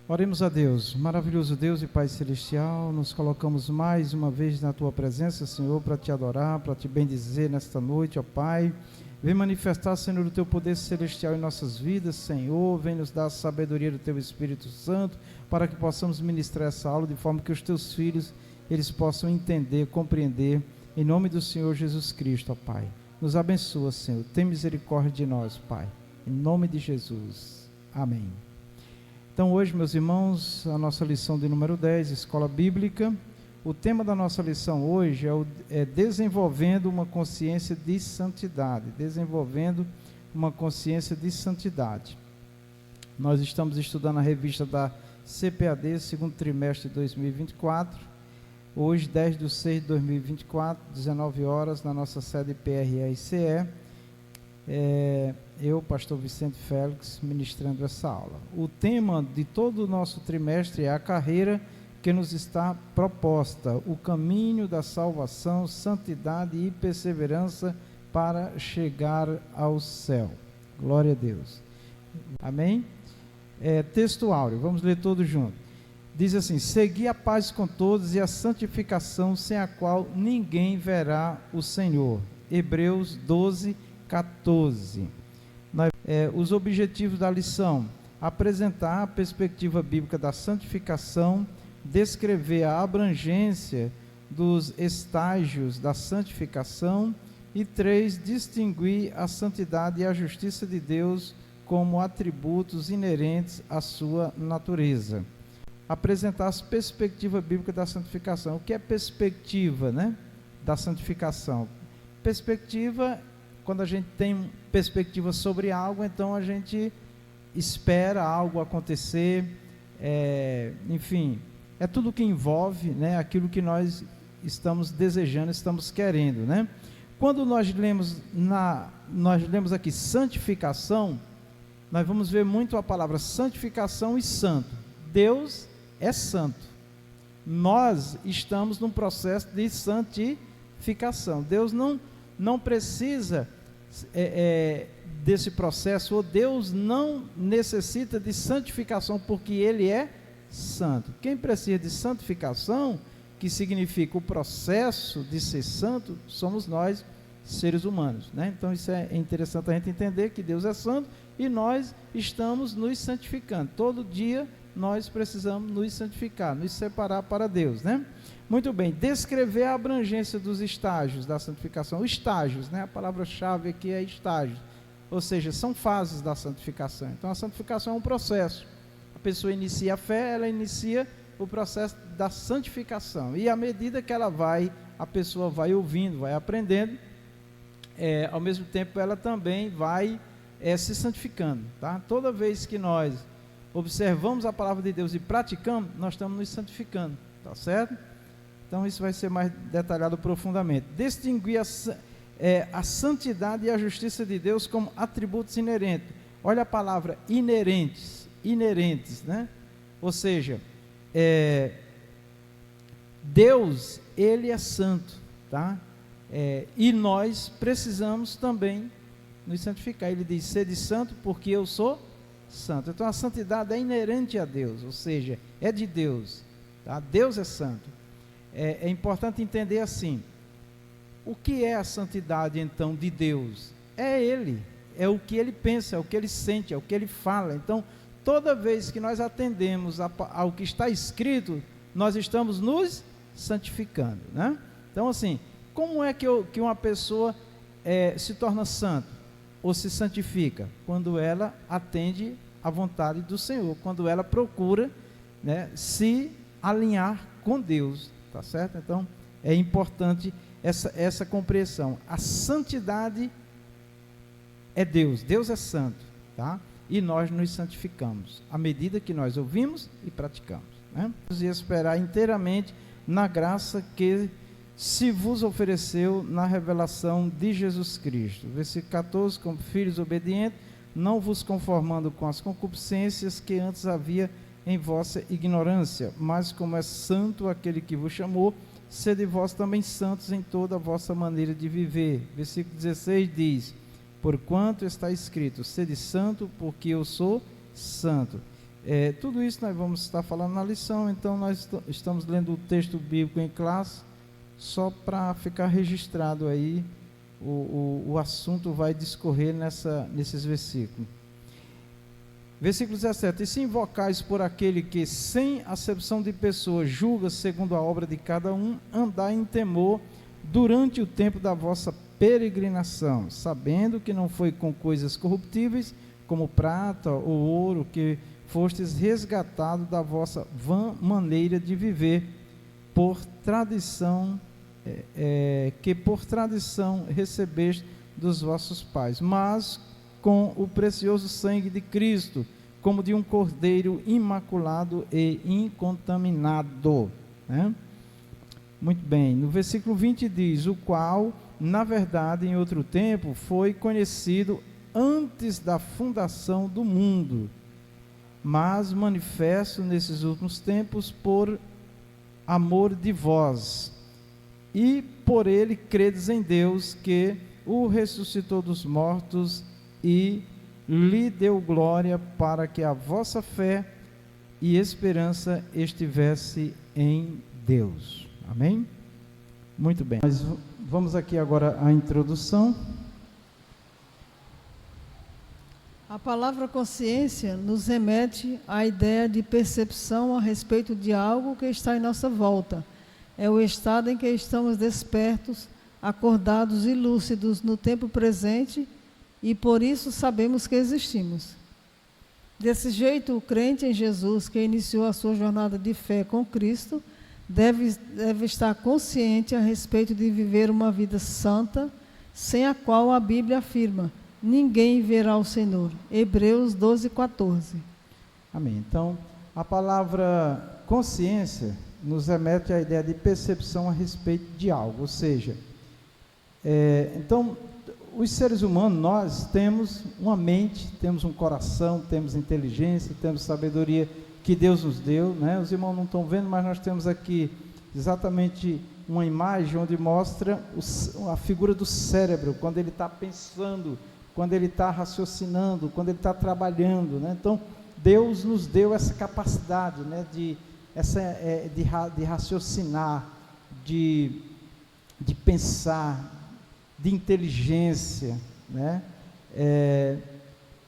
Oremos a Deus. Maravilhoso Deus e Pai Celestial, nos colocamos mais uma vez na Tua presença, Senhor, para Te adorar, para Te bendizer nesta noite, ó Pai. Vem manifestar, Senhor, o Teu poder celestial em nossas vidas, Senhor. Vem nos dar a sabedoria do Teu Espírito Santo, para que possamos ministrar essa aula de forma que os Teus filhos, eles possam entender, compreender, em nome do Senhor Jesus Cristo, ó Pai. Nos abençoa, Senhor. Tem misericórdia de nós, Pai. Em nome de Jesus. Amém. Então hoje, meus irmãos, a nossa lição de número 10, Escola Bíblica. O tema da nossa lição hoje é desenvolvendo uma consciência de santidade. Desenvolvendo uma consciência de santidade. Nós estamos estudando a revista da CPAD, segundo trimestre de 2024. Hoje, 10/6/2024, 19 horas, na nossa sede PRRCE. Eu, pastor Vicente Félix, ministrando essa aula. O tema de todo o nosso trimestre é a carreira que nos está proposta, o caminho da salvação, santidade e perseverança para chegar ao céu. Glória a Deus. Amém? Texto áureo, vamos ler todos juntos. Diz assim: segui a paz com todos e a santificação, sem a qual ninguém verá o Senhor. Hebreus 12:14. Os objetivos da lição: apresentar a perspectiva bíblica da santificação, descrever a abrangência dos estágios da santificação e 3, distinguir a santidade e a justiça de Deus como atributos inerentes à sua natureza. Apresentar a perspectiva bíblica da santificação. O que é perspectiva, da santificação? Perspectiva, quando a gente tem perspectiva sobre algo, então a gente espera algo acontecer, enfim, é tudo que envolve, aquilo que nós estamos desejando, estamos querendo, Quando nós lemos aqui santificação, nós vamos ver muito a palavra santificação e santo. Deus é santo. Nós estamos num processo de santificação. Deus não precisa desse processo, ou Deus não necessita de santificação, porque Ele é santo. Quem precisa de santificação, que significa o processo de ser santo, somos nós, seres humanos, Então isso é interessante a gente entender, que Deus é santo e nós estamos nos santificando. Todo dia nós precisamos nos santificar, nos separar para Deus, Muito bem, descrever a abrangência dos estágios da santificação. Estágios, a palavra-chave aqui é estágios, ou seja, são fases da santificação. Então a santificação é um processo. A pessoa inicia a fé, ela inicia o processo da santificação, e à medida que a pessoa vai ouvindo, vai aprendendo, ao mesmo tempo ela também vai se santificando, Toda vez que nós observamos a palavra de Deus e praticamos, nós estamos nos santificando, certo? Então isso vai ser mais detalhado profundamente. Distinguir a santidade e a justiça de Deus como atributos inerentes. Olha a palavra inerentes, Ou seja, Deus, Ele é santo, e nós precisamos também nos santificar. Ele diz: sede santo porque eu sou santo. Então a santidade é inerente a Deus, ou seja, é de Deus, Deus é santo. É importante entender assim: o que é a santidade então de Deus? É Ele, é o que Ele pensa, é o que Ele sente, é o que Ele fala. Então toda vez que nós atendemos ao que está escrito, nós estamos nos santificando, Então assim, como é que uma pessoa se torna santo ou se santifica? Quando ela atende à vontade do Senhor, quando ela procura se alinhar com Deus, certo? Então é importante essa compreensão. A santidade é Deus, Deus é santo, e nós nos santificamos à medida que nós ouvimos e praticamos, E esperar inteiramente na graça que se vos ofereceu na revelação de Jesus Cristo. Versículo 14: como filhos obedientes, não vos conformando com as concupiscências que antes havia em vossa ignorância, mas como é santo aquele que vos chamou, sede vós também santos em toda a vossa maneira de viver. Versículo 16 diz: porquanto está escrito, sede santo, porque eu sou santo. Tudo isso nós vamos estar falando na lição, então nós estamos lendo o texto bíblico em classe, só para ficar registrado aí, o assunto vai discorrer nesses versículos. Versículo 17: e se invocais por aquele que, sem acepção de pessoas, julga segundo a obra de cada um, andai em temor durante o tempo da vossa peregrinação, sabendo que não foi com coisas corruptíveis, como prata ou ouro, que fostes resgatados da vossa vã maneira de viver, por tradição, que por tradição recebeste dos vossos pais, mas com o precioso sangue de Cristo, como de um cordeiro imaculado e incontaminado, né? Muito bem, no versículo 20 diz: o qual, na verdade, em outro tempo, foi conhecido antes da fundação do mundo, mas manifesto nesses últimos tempos por amor de vós, e por ele credes em Deus, que o ressuscitou dos mortos e lhe deu glória, para que a vossa fé e esperança estivesse em Deus. Amém? Muito bem. Mas vamos aqui agora à introdução. A palavra consciência nos remete à ideia de percepção a respeito de algo que está em nossa volta. É o estado em que estamos despertos, acordados e lúcidos no tempo presente, e por isso sabemos que existimos. Desse jeito, o crente em Jesus, que iniciou a sua jornada de fé com Cristo, deve estar consciente a respeito de viver uma vida santa, sem a qual a Bíblia afirma: ninguém verá o Senhor. Hebreus 12:14. Amém. Então, a palavra consciência nos remete à ideia de percepção a respeito de algo, ou seja, então, os seres humanos, nós temos uma mente, temos um coração, temos inteligência, temos sabedoria que Deus nos deu, né? Os irmãos não estão vendo, mas nós temos aqui exatamente uma imagem onde mostra a figura do cérebro, quando ele está pensando, quando ele está raciocinando, quando ele está trabalhando, né? Então, Deus nos deu essa capacidade, né? de raciocinar, de pensar, de inteligência, né?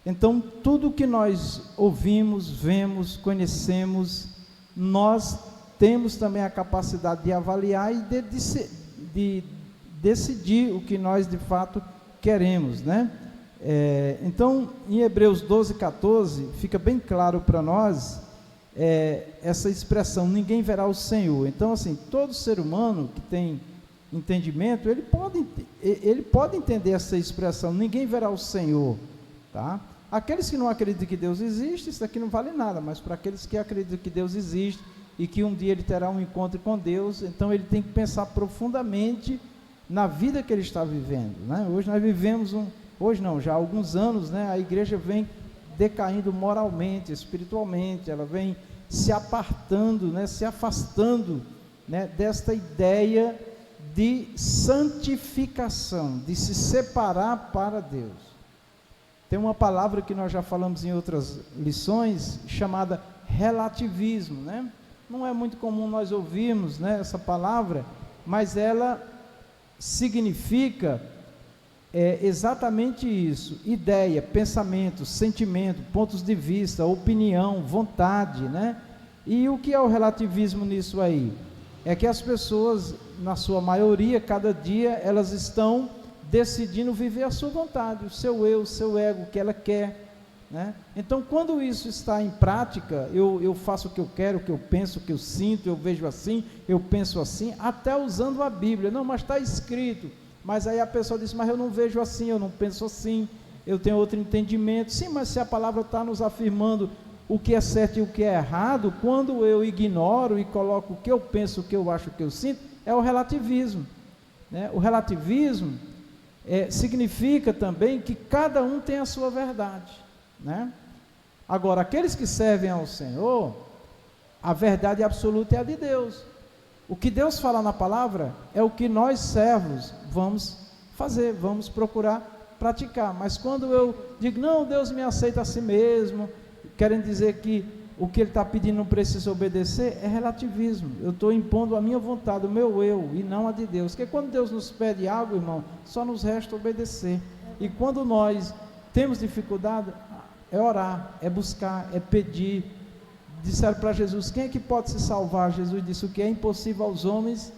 Então, tudo que nós ouvimos, vemos, conhecemos, nós temos também a capacidade de avaliar e de decidir o que nós de fato queremos, né? Então, em Hebreus 12:14, fica bem claro para nós essa expressão: ninguém verá o Senhor. Então, assim, todo ser humano que tem entendimento, ele pode entender essa expressão: ninguém verá o Senhor, tá? Aqueles que não acreditam que Deus existe, isso aqui não vale nada, mas para aqueles que acreditam que Deus existe e que um dia ele terá um encontro com Deus, então ele tem que pensar profundamente na vida que ele está vivendo, né? Hoje nós vivemos hoje não, já há alguns anos, né, a igreja vem decaindo moralmente, espiritualmente, ela vem se apartando, né, se afastando, né, desta ideia de santificação, de se separar para Deus. Tem uma palavra que nós já falamos em outras lições, chamada relativismo, né? Não é muito comum nós ouvirmos, né, essa palavra, mas ela significa exatamente isso: ideia, pensamento, sentimento, pontos de vista, opinião, vontade, né? E o que é o relativismo nisso aí? É que as pessoas, na sua maioria, cada dia, elas estão decidindo viver a sua vontade, o seu eu, o seu ego, o que ela quer, né? Então, quando isso está em prática, eu faço o que eu quero, o que eu penso, o que eu sinto, eu vejo assim, eu penso assim, até usando a Bíblia. Não, mas está escrito. Mas aí a pessoa diz: mas eu não vejo assim, eu não penso assim, eu tenho outro entendimento. Sim, mas se a palavra está nos afirmando o que é certo e o que é errado, quando eu ignoro e coloco o que eu penso, o que eu acho, o que eu sinto, é o relativismo, né? O relativismo significa também que cada um tem a sua verdade, né? Agora, aqueles que servem ao Senhor, a verdade absoluta é a de Deus. O que Deus fala na palavra é o que nós servos vamos fazer, vamos procurar praticar. Mas quando eu digo: não, Deus me aceita a si mesmo, querem dizer que o que ele está pedindo não precisa obedecer, é relativismo. Eu estou impondo a minha vontade, o meu eu, e não a de Deus. Porque quando Deus nos pede algo, irmão, só nos resta obedecer. E quando nós temos dificuldade, é orar, é buscar, é pedir. Disseram para Jesus, quem é que pode se salvar? Jesus disse, o que é impossível aos homens,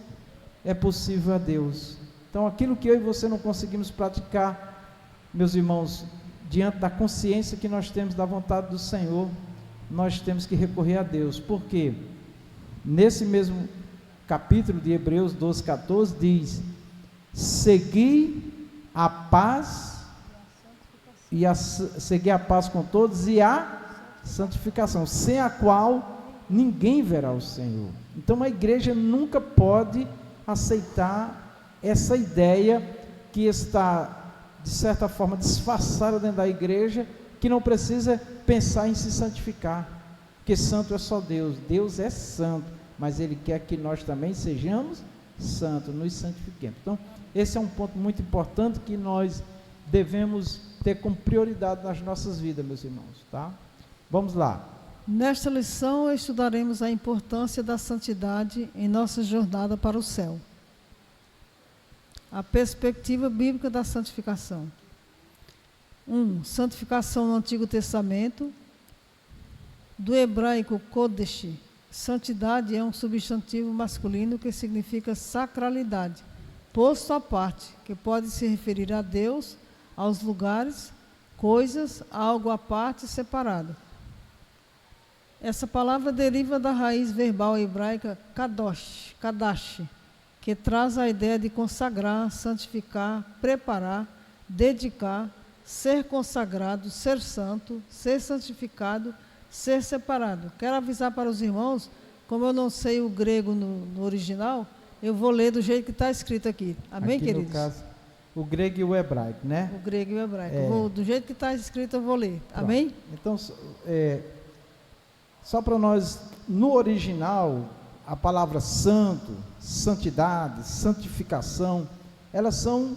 é possível a Deus. Então aquilo que eu e você não conseguimos praticar, meus irmãos, diante da consciência que nós temos da vontade do Senhor, nós temos que recorrer a Deus. Porque nesse mesmo capítulo de Hebreus 12:14 diz, segui a paz seguir a paz com todos e a santificação, sem a qual ninguém verá o Senhor. Então a igreja nunca pode aceitar essa ideia que está, de certa forma, disfarçada dentro da igreja, que não precisa pensar em se santificar, porque santo é só Deus. Deus é santo, mas Ele quer que nós também sejamos santos, nos santifiquemos. Então esse é um ponto muito importante que nós devemos ter como prioridade nas nossas vidas, meus irmãos, tá? Vamos lá. Nesta lição estudaremos a importância da santidade em nossa jornada para o céu. A perspectiva bíblica da santificação. 1. Santificação no Antigo Testamento. Do hebraico Kodesh, santidade é um substantivo masculino que significa sacralidade, posto à parte, que pode se referir a Deus, aos lugares, coisas, algo à parte separado. Essa palavra deriva da raiz verbal hebraica kadash, que traz a ideia de consagrar, santificar, preparar, dedicar, ser consagrado, ser santo, ser santificado, ser separado. Quero avisar para os irmãos, como eu não sei o grego no original, eu vou ler do jeito que está escrito aqui. Amém, aqui, queridos? No caso, o grego e o hebraico, né? O grego e o hebraico. Do jeito que está escrito, eu vou ler. Pronto. Amém? Então, só para nós, no original, a palavra santo, santidade, santificação, elas são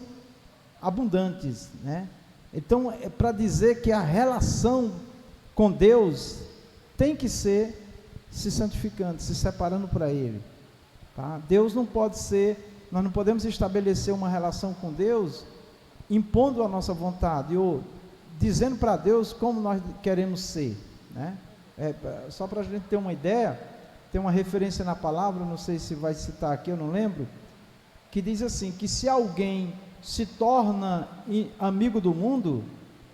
abundantes, né? Então, é para dizer que a relação com Deus tem que ser se santificando, se separando para Ele, tá? Deus não pode ser, nós não podemos estabelecer uma relação com Deus impondo a nossa vontade ou dizendo para Deus como nós queremos ser, né? Só para a gente ter uma ideia, tem uma referência na palavra, não sei se vai citar aqui, eu não lembro, que diz assim, que se alguém se torna amigo do mundo,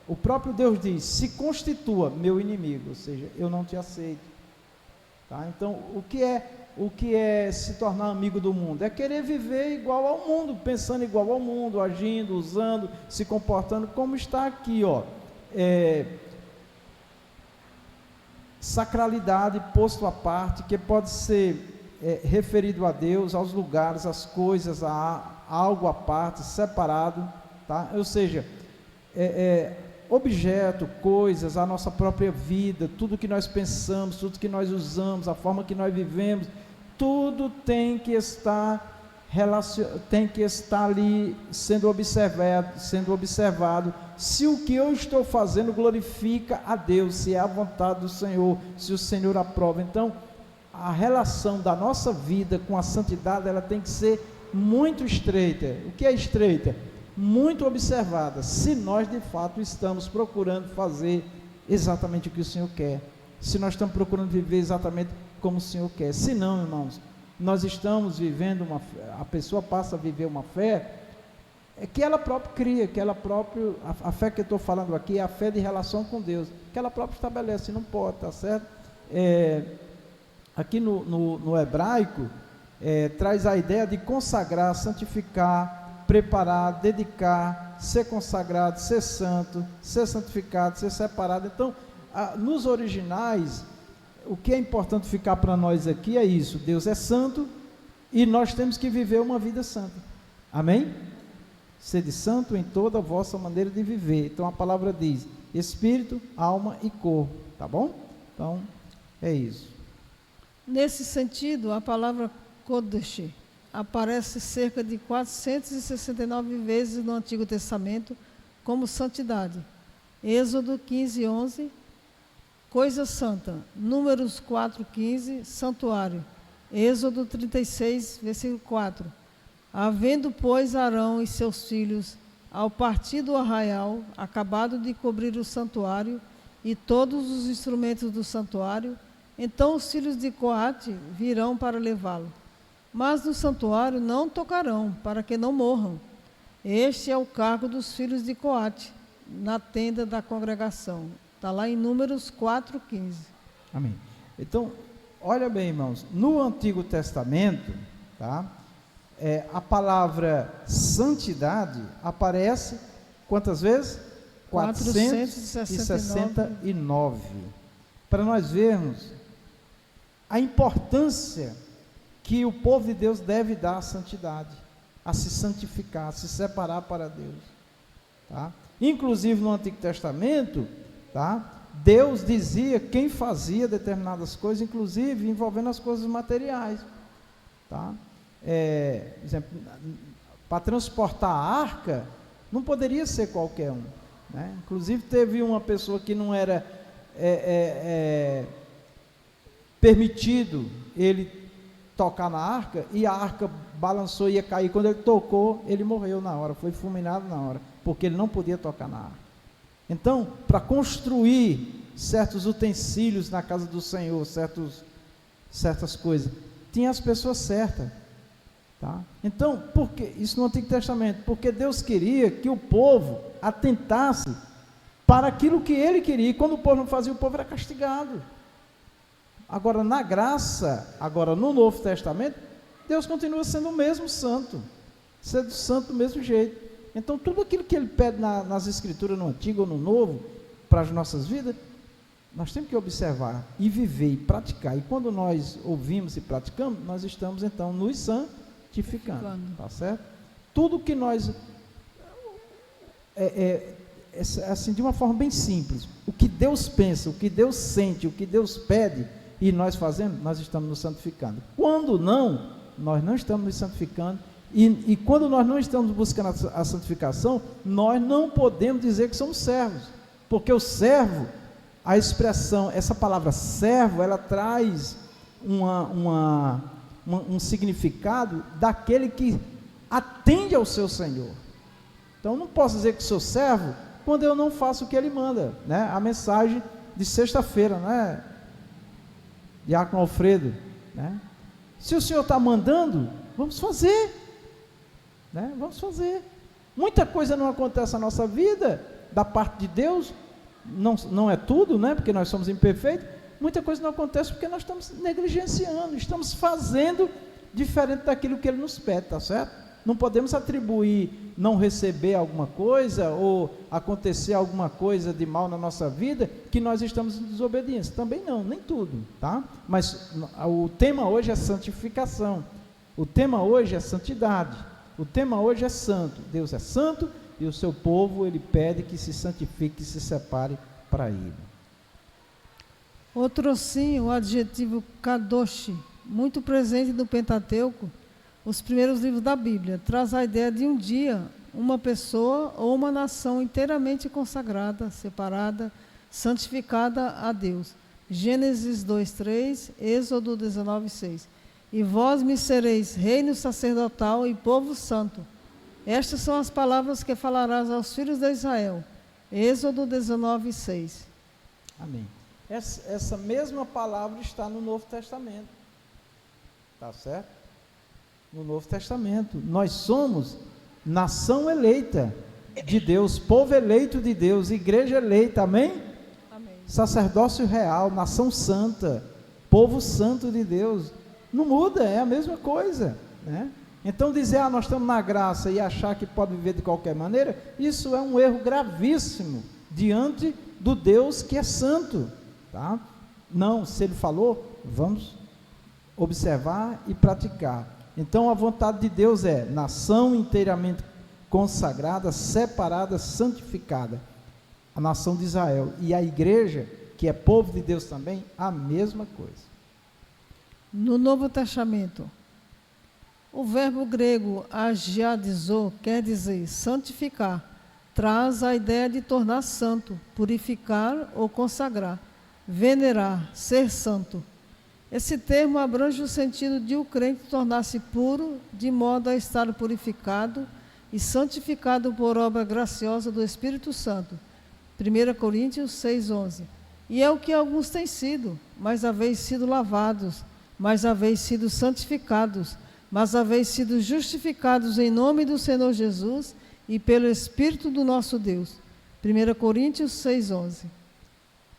o próprio Deus diz, se constitua meu inimigo, ou seja, eu não te aceito, tá? Então, o que é se tornar amigo do mundo? É querer viver igual ao mundo, pensando igual ao mundo, agindo, usando, se comportando, como está aqui, ó, sacralidade posto à parte, que pode ser referido a Deus, aos lugares, às coisas, a algo à parte, separado, tá? Ou seja, objeto, coisas, a nossa própria vida, tudo que nós pensamos, tudo que nós usamos, a forma que nós vivemos, tudo tem que estar ali sendo observado, se o que eu estou fazendo glorifica a Deus, se é a vontade do Senhor, se o Senhor aprova. Então, a relação da nossa vida com a santidade, ela tem que ser muito estreita. O que é estreita? Muito observada, se nós de fato estamos procurando fazer exatamente o que o Senhor quer, se nós estamos procurando viver exatamente como o Senhor quer. Se não, irmãos, nós estamos vivendo a pessoa passa a viver uma fé que ela própria cria, que ela própria, a fé que eu estou falando aqui é a fé de relação com Deus, que ela própria estabelece, não pode, tá certo? Aqui no hebraico, traz a ideia de consagrar, santificar, preparar, dedicar, ser consagrado, ser santo, ser santificado, ser separado. Então, nos originais, o que é importante ficar para nós aqui é isso: Deus é santo e nós temos que viver uma vida santa. Amém? Sede santo em toda a vossa maneira de viver. Então a palavra diz espírito, alma e corpo, tá bom? Então é isso. Nesse sentido, a palavra Kodesh aparece cerca de 469 vezes no Antigo Testamento como santidade. Êxodo 15:11, Coisa santa, Números 4:15, santuário. Êxodo 36, versículo 4. Havendo, pois, Arão e seus filhos, ao partir do arraial, acabado de cobrir o santuário e todos os instrumentos do santuário, então os filhos de Coate virão para levá-lo. Mas no santuário não tocarão, para que não morram. Este é o cargo dos filhos de Coate, na tenda da congregação. Está lá em Números 4:15. Amém. Então, olha bem, irmãos, no Antigo Testamento, tá? A palavra santidade aparece quantas vezes? 469. Para nós vermos a importância que o povo de Deus deve dar à santidade, a se santificar, a se separar para Deus. Tá? Inclusive no Antigo Testamento, tá? Deus dizia quem fazia determinadas coisas, inclusive envolvendo as coisas materiais. Tá? Exemplo, para transportar a arca, não poderia ser qualquer um. Né? Inclusive teve uma pessoa que não era permitido ele tocar na arca, e a arca balançou e ia cair. Quando ele tocou, ele morreu na hora, foi fulminado na hora, porque ele não podia tocar na arca. Então, para construir certos utensílios na casa do Senhor, certas coisas, tinha as pessoas certas. Tá? Então, por que isso no Antigo Testamento? Porque Deus queria que o povo atentasse para aquilo que ele queria, e quando o povo não fazia, o povo era castigado. Agora, na graça, agora no Novo Testamento, Deus continua sendo o mesmo santo, sendo santo do mesmo jeito. Então, tudo aquilo que ele pede nas Escrituras, no Antigo ou no Novo, para as nossas vidas, nós temos que observar e viver e praticar. E quando nós ouvimos e praticamos, nós estamos então nos santificando. Tá certo? Tudo que nós assim, de uma forma bem simples, o que Deus pensa, o que Deus sente, o que Deus pede, e nós fazemos, nós estamos nos santificando. Quando não, nós não estamos nos santificando, e quando nós não estamos buscando a santificação, nós não podemos dizer que somos servos, porque o servo, a expressão, essa palavra servo, ela traz um significado daquele que atende ao seu Senhor. Então, não posso dizer que sou servo quando eu não faço o que ele manda, né? A mensagem de sexta-feira, né, Diácono Alfredo, né? Se o Senhor está mandando, vamos fazer, né? Vamos fazer. Muita coisa não acontece na nossa vida, da parte de Deus, não é tudo, né? Porque nós somos imperfeitos. Muita coisa não acontece porque nós estamos negligenciando, estamos fazendo diferente daquilo que Ele nos pede, tá certo? Não podemos atribuir não receber alguma coisa ou acontecer alguma coisa de mal na nossa vida que nós estamos em desobediência. Também não, nem tudo, tá? Mas o tema hoje é santificação. O tema hoje é santidade. O tema hoje é santo. Deus é santo e o seu povo, Ele pede que se santifique, que se separe para Ele. Outro sim, o adjetivo kadosh, muito presente no Pentateuco, os primeiros livros da Bíblia, traz a ideia de um dia, uma pessoa ou uma nação inteiramente consagrada, separada, santificada a Deus. Gênesis 2:3, Êxodo 19:6. E vós me sereis reino sacerdotal e povo santo. Estas são as palavras que falarás aos filhos de Israel. Êxodo 19:6. Amém. Essa mesma palavra está no Novo Testamento. Tá certo? No Novo Testamento. Nós somos nação eleita de Deus, povo eleito de Deus, igreja eleita, amém? Amém. Sacerdócio real, nação santa, povo santo de Deus. Não muda, é a mesma coisa, né? Então dizer, nós estamos na graça e achar que pode viver de qualquer maneira, isso é um erro gravíssimo diante do Deus que é santo, tá? Não, se Ele falou, vamos observar e praticar. Então a vontade de Deus é nação inteiramente consagrada, separada, santificada, a nação de Israel, e a igreja, que é povo de Deus também, a mesma coisa. No Novo Testamento, o verbo grego agiadizo quer dizer santificar, traz a ideia de tornar santo, purificar ou consagrar. venerar, ser santo. Esse termo abrange o sentido de o crente tornar-se puro, de modo a estar purificado e santificado por obra graciosa do Espírito Santo. 1 Coríntios 6:11. E é o que alguns têm sido, mas haveis sido lavados, mas haveis sido santificados, mas haveis sido justificados em nome do Senhor Jesus e pelo Espírito do nosso Deus. 1 Coríntios 6:11.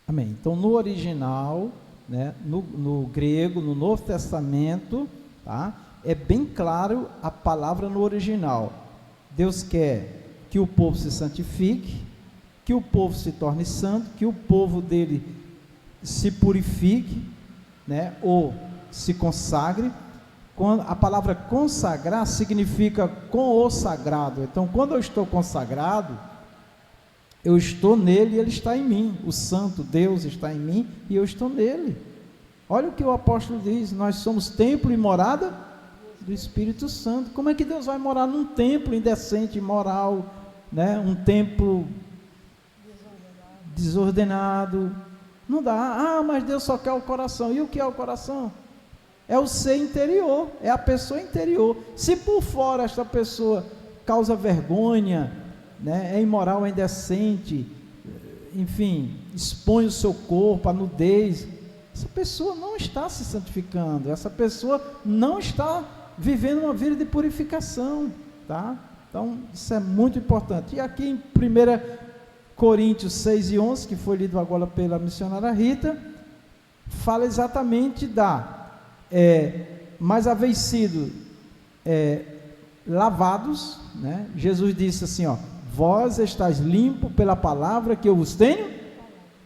Amém. Então, no original, né, no grego, no Novo Testamento, tá, é bem claro a palavra no original. Deus quer que o povo se santifique, que o povo se torne santo, que o povo dele se purifique, né, ou se consagre. Quando a palavra consagrar significa com o sagrado. Então, quando eu estou consagrado, eu estou nele e ele está em mim. O santo Deus está em mim e eu estou nele. Olha o que o apóstolo diz: nós somos templo e morada do Espírito Santo. Como é que Deus vai morar num templo indecente, imoral, né? Um templo desordenado? Não dá. Mas Deus só quer o coração. E o que é o coração? É o ser interior, é a pessoa interior. Se por fora esta pessoa causa vergonha, né, é imoral, é indecente, enfim, expõe o seu corpo, a nudez, essa pessoa não está se santificando, essa pessoa não está vivendo uma vida de purificação, tá? Então, isso é muito importante. E aqui em 1 Coríntios 6:11, que foi lido agora pela missionária Rita, fala exatamente mas haveis sido lavados, né? Jesus disse assim, vós estáis limpo pela palavra que eu vos tenho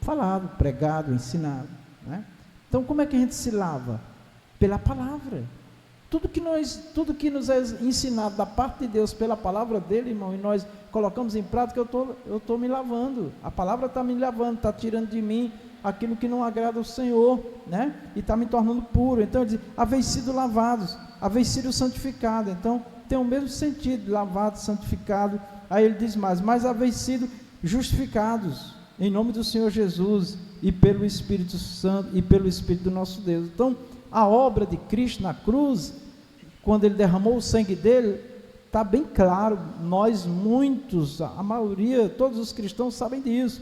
falado, pregado, ensinado, né? Então, como é que a gente se lava? Pela palavra. Tudo que nos é ensinado da parte de Deus pela palavra dele, irmão, e nós colocamos em prática, eu estou me lavando. A palavra está me lavando, está tirando de mim aquilo que não agrada ao Senhor, né? E está me tornando puro. Então ele diz, haveis sido lavados, haveis sido santificados. Então tem o mesmo sentido, lavado, santificado. Aí ele diz mais, mas haveis sido justificados em nome do Senhor Jesus e pelo Espírito Santo e pelo Espírito do nosso Deus. Então a obra de Cristo na cruz, quando ele derramou o sangue dele, está bem claro. Nós muitos, a maioria, todos os cristãos sabem disso.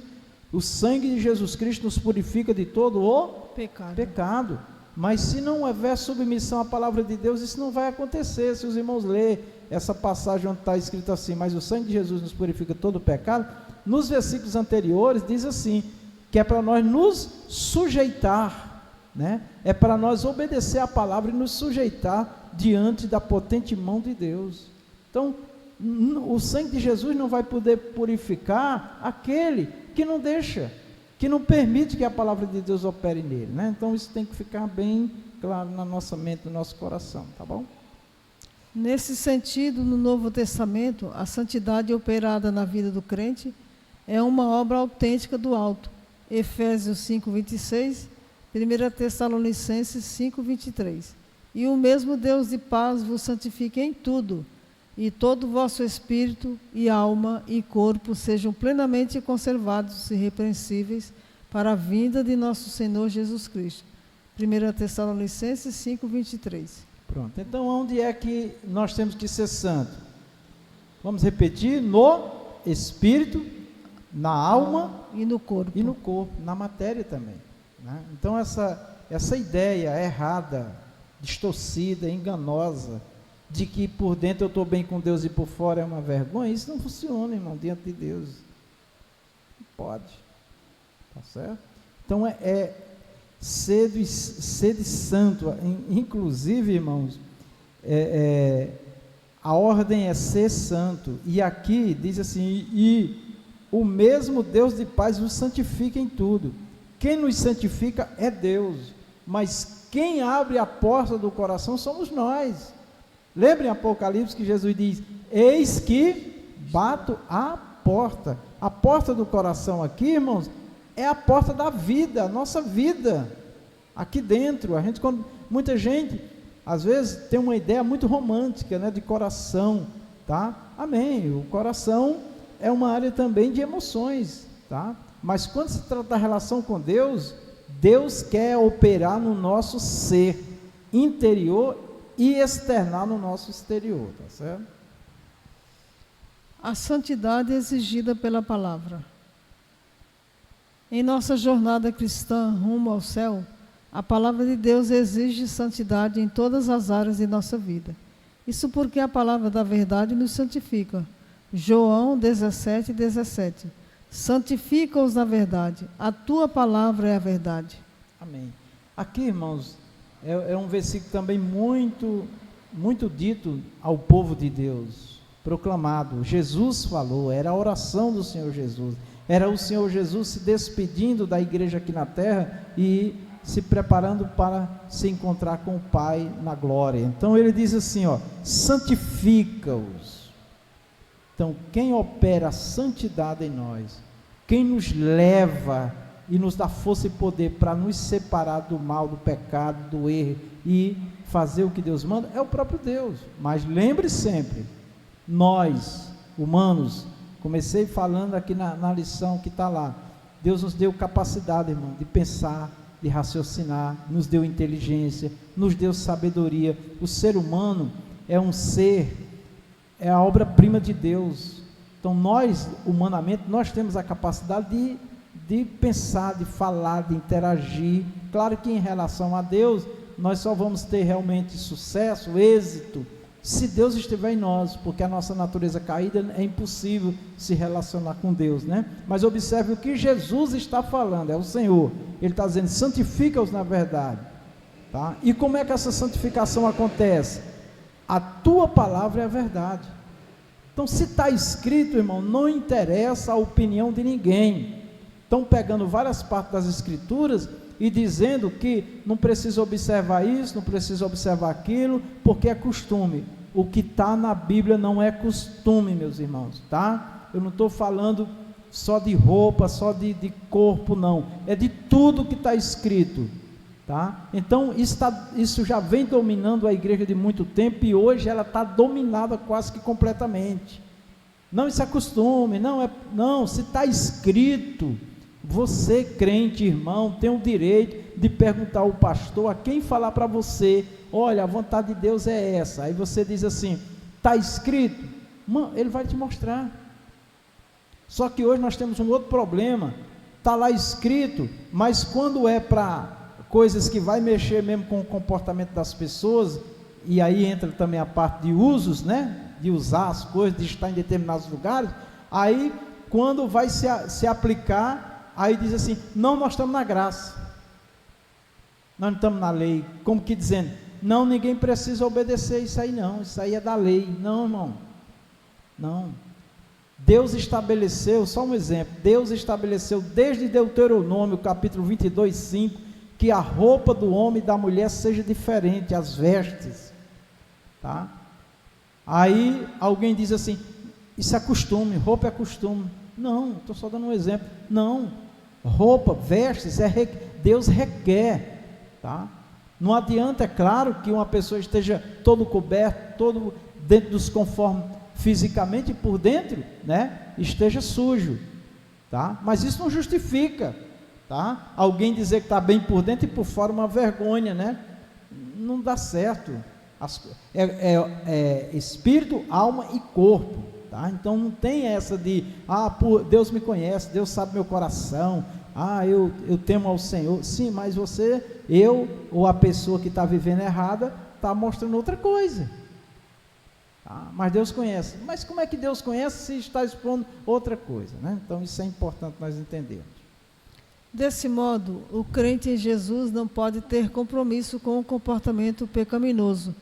O sangue de Jesus Cristo nos purifica de todo o pecado. Mas se não houver submissão à palavra de Deus, isso não vai acontecer. Se os irmãos lerem essa passagem onde está escrito assim, mas o sangue de Jesus nos purifica de todo o pecado, nos versículos anteriores diz assim, que é para nós nos sujeitar, né? É para nós obedecer a palavra e nos sujeitar diante da potente mão de Deus. Então, o sangue de Jesus não vai poder purificar aquele que não deixa, que não permite que a palavra de Deus opere nele, né? Então isso tem que ficar bem claro na nossa mente, no nosso coração, tá bom? Nesse sentido, no Novo Testamento, a santidade operada na vida do crente é uma obra autêntica do alto. Efésios 5:26, 1 Tessalonicenses 5:23. E o mesmo Deus de paz vos santifique em tudo, e todo o vosso espírito e alma e corpo sejam plenamente conservados e irrepreensíveis para a vinda de nosso Senhor Jesus Cristo. 1 Tessalonicenses 5:23. Pronto, então onde é que nós temos que ser santos? Vamos repetir: no espírito, na alma e no corpo, na matéria também, né? Então essa ideia errada, distorcida, enganosa, de que por dentro eu estou bem com Deus e por fora é uma vergonha, isso não funciona, irmão, diante de Deus. Não pode, tá certo? Então sede santo, inclusive, irmãos, a ordem é ser santo, e aqui diz assim, e o mesmo Deus de paz nos santifica em tudo. Quem nos santifica é Deus, mas quem abre a porta do coração somos nós. Lembrem Apocalipse que Jesus diz, eis que bato a porta. A porta do coração aqui, irmãos, é a porta da vida, a nossa vida, aqui dentro. Muita gente, às vezes, tem uma ideia muito romântica, né, de coração, tá? Amém, o coração é uma área também de emoções, tá? Mas quando se trata da relação com Deus, Deus quer operar no nosso ser interior e externar no nosso exterior, tá certo? A santidade exigida pela palavra. Em nossa jornada cristã rumo ao céu, a palavra de Deus exige santidade em todas as áreas de nossa vida. Isso porque a palavra da verdade nos santifica. João 17:17. Santifica-os na verdade. A tua palavra é a verdade. Amém. Aqui, irmãos, é um versículo também muito dito ao povo de Deus, proclamado. Jesus falou, era a oração do Senhor Jesus. Era o Senhor Jesus se despedindo da igreja aqui na terra e se preparando para se encontrar com o Pai na glória. Então ele diz assim, santifica-os. Então quem opera a santidade em nós, quem nos leva e nos dá força e poder para nos separar do mal, do pecado, do erro e fazer o que Deus manda, é o próprio Deus. Mas lembre sempre, nós, humanos, comecei falando aqui na lição que está lá, Deus nos deu capacidade, irmão, de pensar, de raciocinar, nos deu inteligência, nos deu sabedoria. O ser humano é um ser, é a obra-prima de Deus. Então nós, humanamente, nós temos a capacidade de pensar, de falar, de interagir. Claro que em relação a Deus, nós só vamos ter realmente sucesso, êxito, se Deus estiver em nós, porque a nossa natureza caída é impossível se relacionar com Deus, né? Mas observe o que Jesus está falando, é o Senhor, Ele está dizendo, santifica-os na verdade, tá? E como é que essa santificação acontece? A tua palavra é a verdade. Então se está escrito, irmão, não interessa a opinião de ninguém. Estão pegando várias partes das escrituras e dizendo que não precisa observar isso, não precisa observar aquilo, porque é costume. O que está na Bíblia não é costume, meus irmãos, tá? Eu não estou falando só de roupa, só de corpo, não. É de tudo que está escrito, tá? Então, isso já vem dominando a igreja de muito tempo e hoje ela está dominada quase que completamente. Não, isso é costume, não, se está escrito... Você, crente, irmão, tem o direito de perguntar ao pastor, a quem falar para você, olha, a vontade de Deus é essa. Aí você diz assim, está escrito? Ele vai te mostrar. Só que hoje nós temos um outro problema, está lá escrito, mas quando é para coisas que vai mexer mesmo com o comportamento das pessoas, e aí entra também a parte de usos, né? De usar as coisas, de estar em determinados lugares, aí quando vai se aplicar, aí diz assim, não, nós estamos na graça, nós não estamos na lei, como que dizendo, não, ninguém precisa obedecer isso aí não, isso aí é da lei. Não, irmão, não. Deus estabeleceu, só um exemplo, Deus estabeleceu desde Deuteronômio capítulo 22, 5, que a roupa do homem e da mulher seja diferente, as vestes, tá? Aí alguém diz assim, isso é costume, roupa é costume. Não, estou só dando um exemplo. Não, roupa, vestes, Deus requer, tá? Não adianta, é claro, que uma pessoa esteja todo coberto, todo dentro dos conformes fisicamente e por dentro, né, esteja sujo, tá? Mas isso não justifica, tá? Alguém dizer que está bem por dentro e por fora uma vergonha, né? Não dá certo. Espírito, alma e corpo. Tá? Então não tem essa de, Deus me conhece, Deus sabe meu coração, eu temo ao Senhor. Sim, mas eu ou a pessoa que está vivendo errada, está mostrando outra coisa, tá? Mas Deus conhece. Mas como é que Deus conhece se está expondo outra coisa, né? Então isso é importante nós entendermos. Desse modo, o crente em Jesus não pode ter compromisso com o comportamento pecaminoso,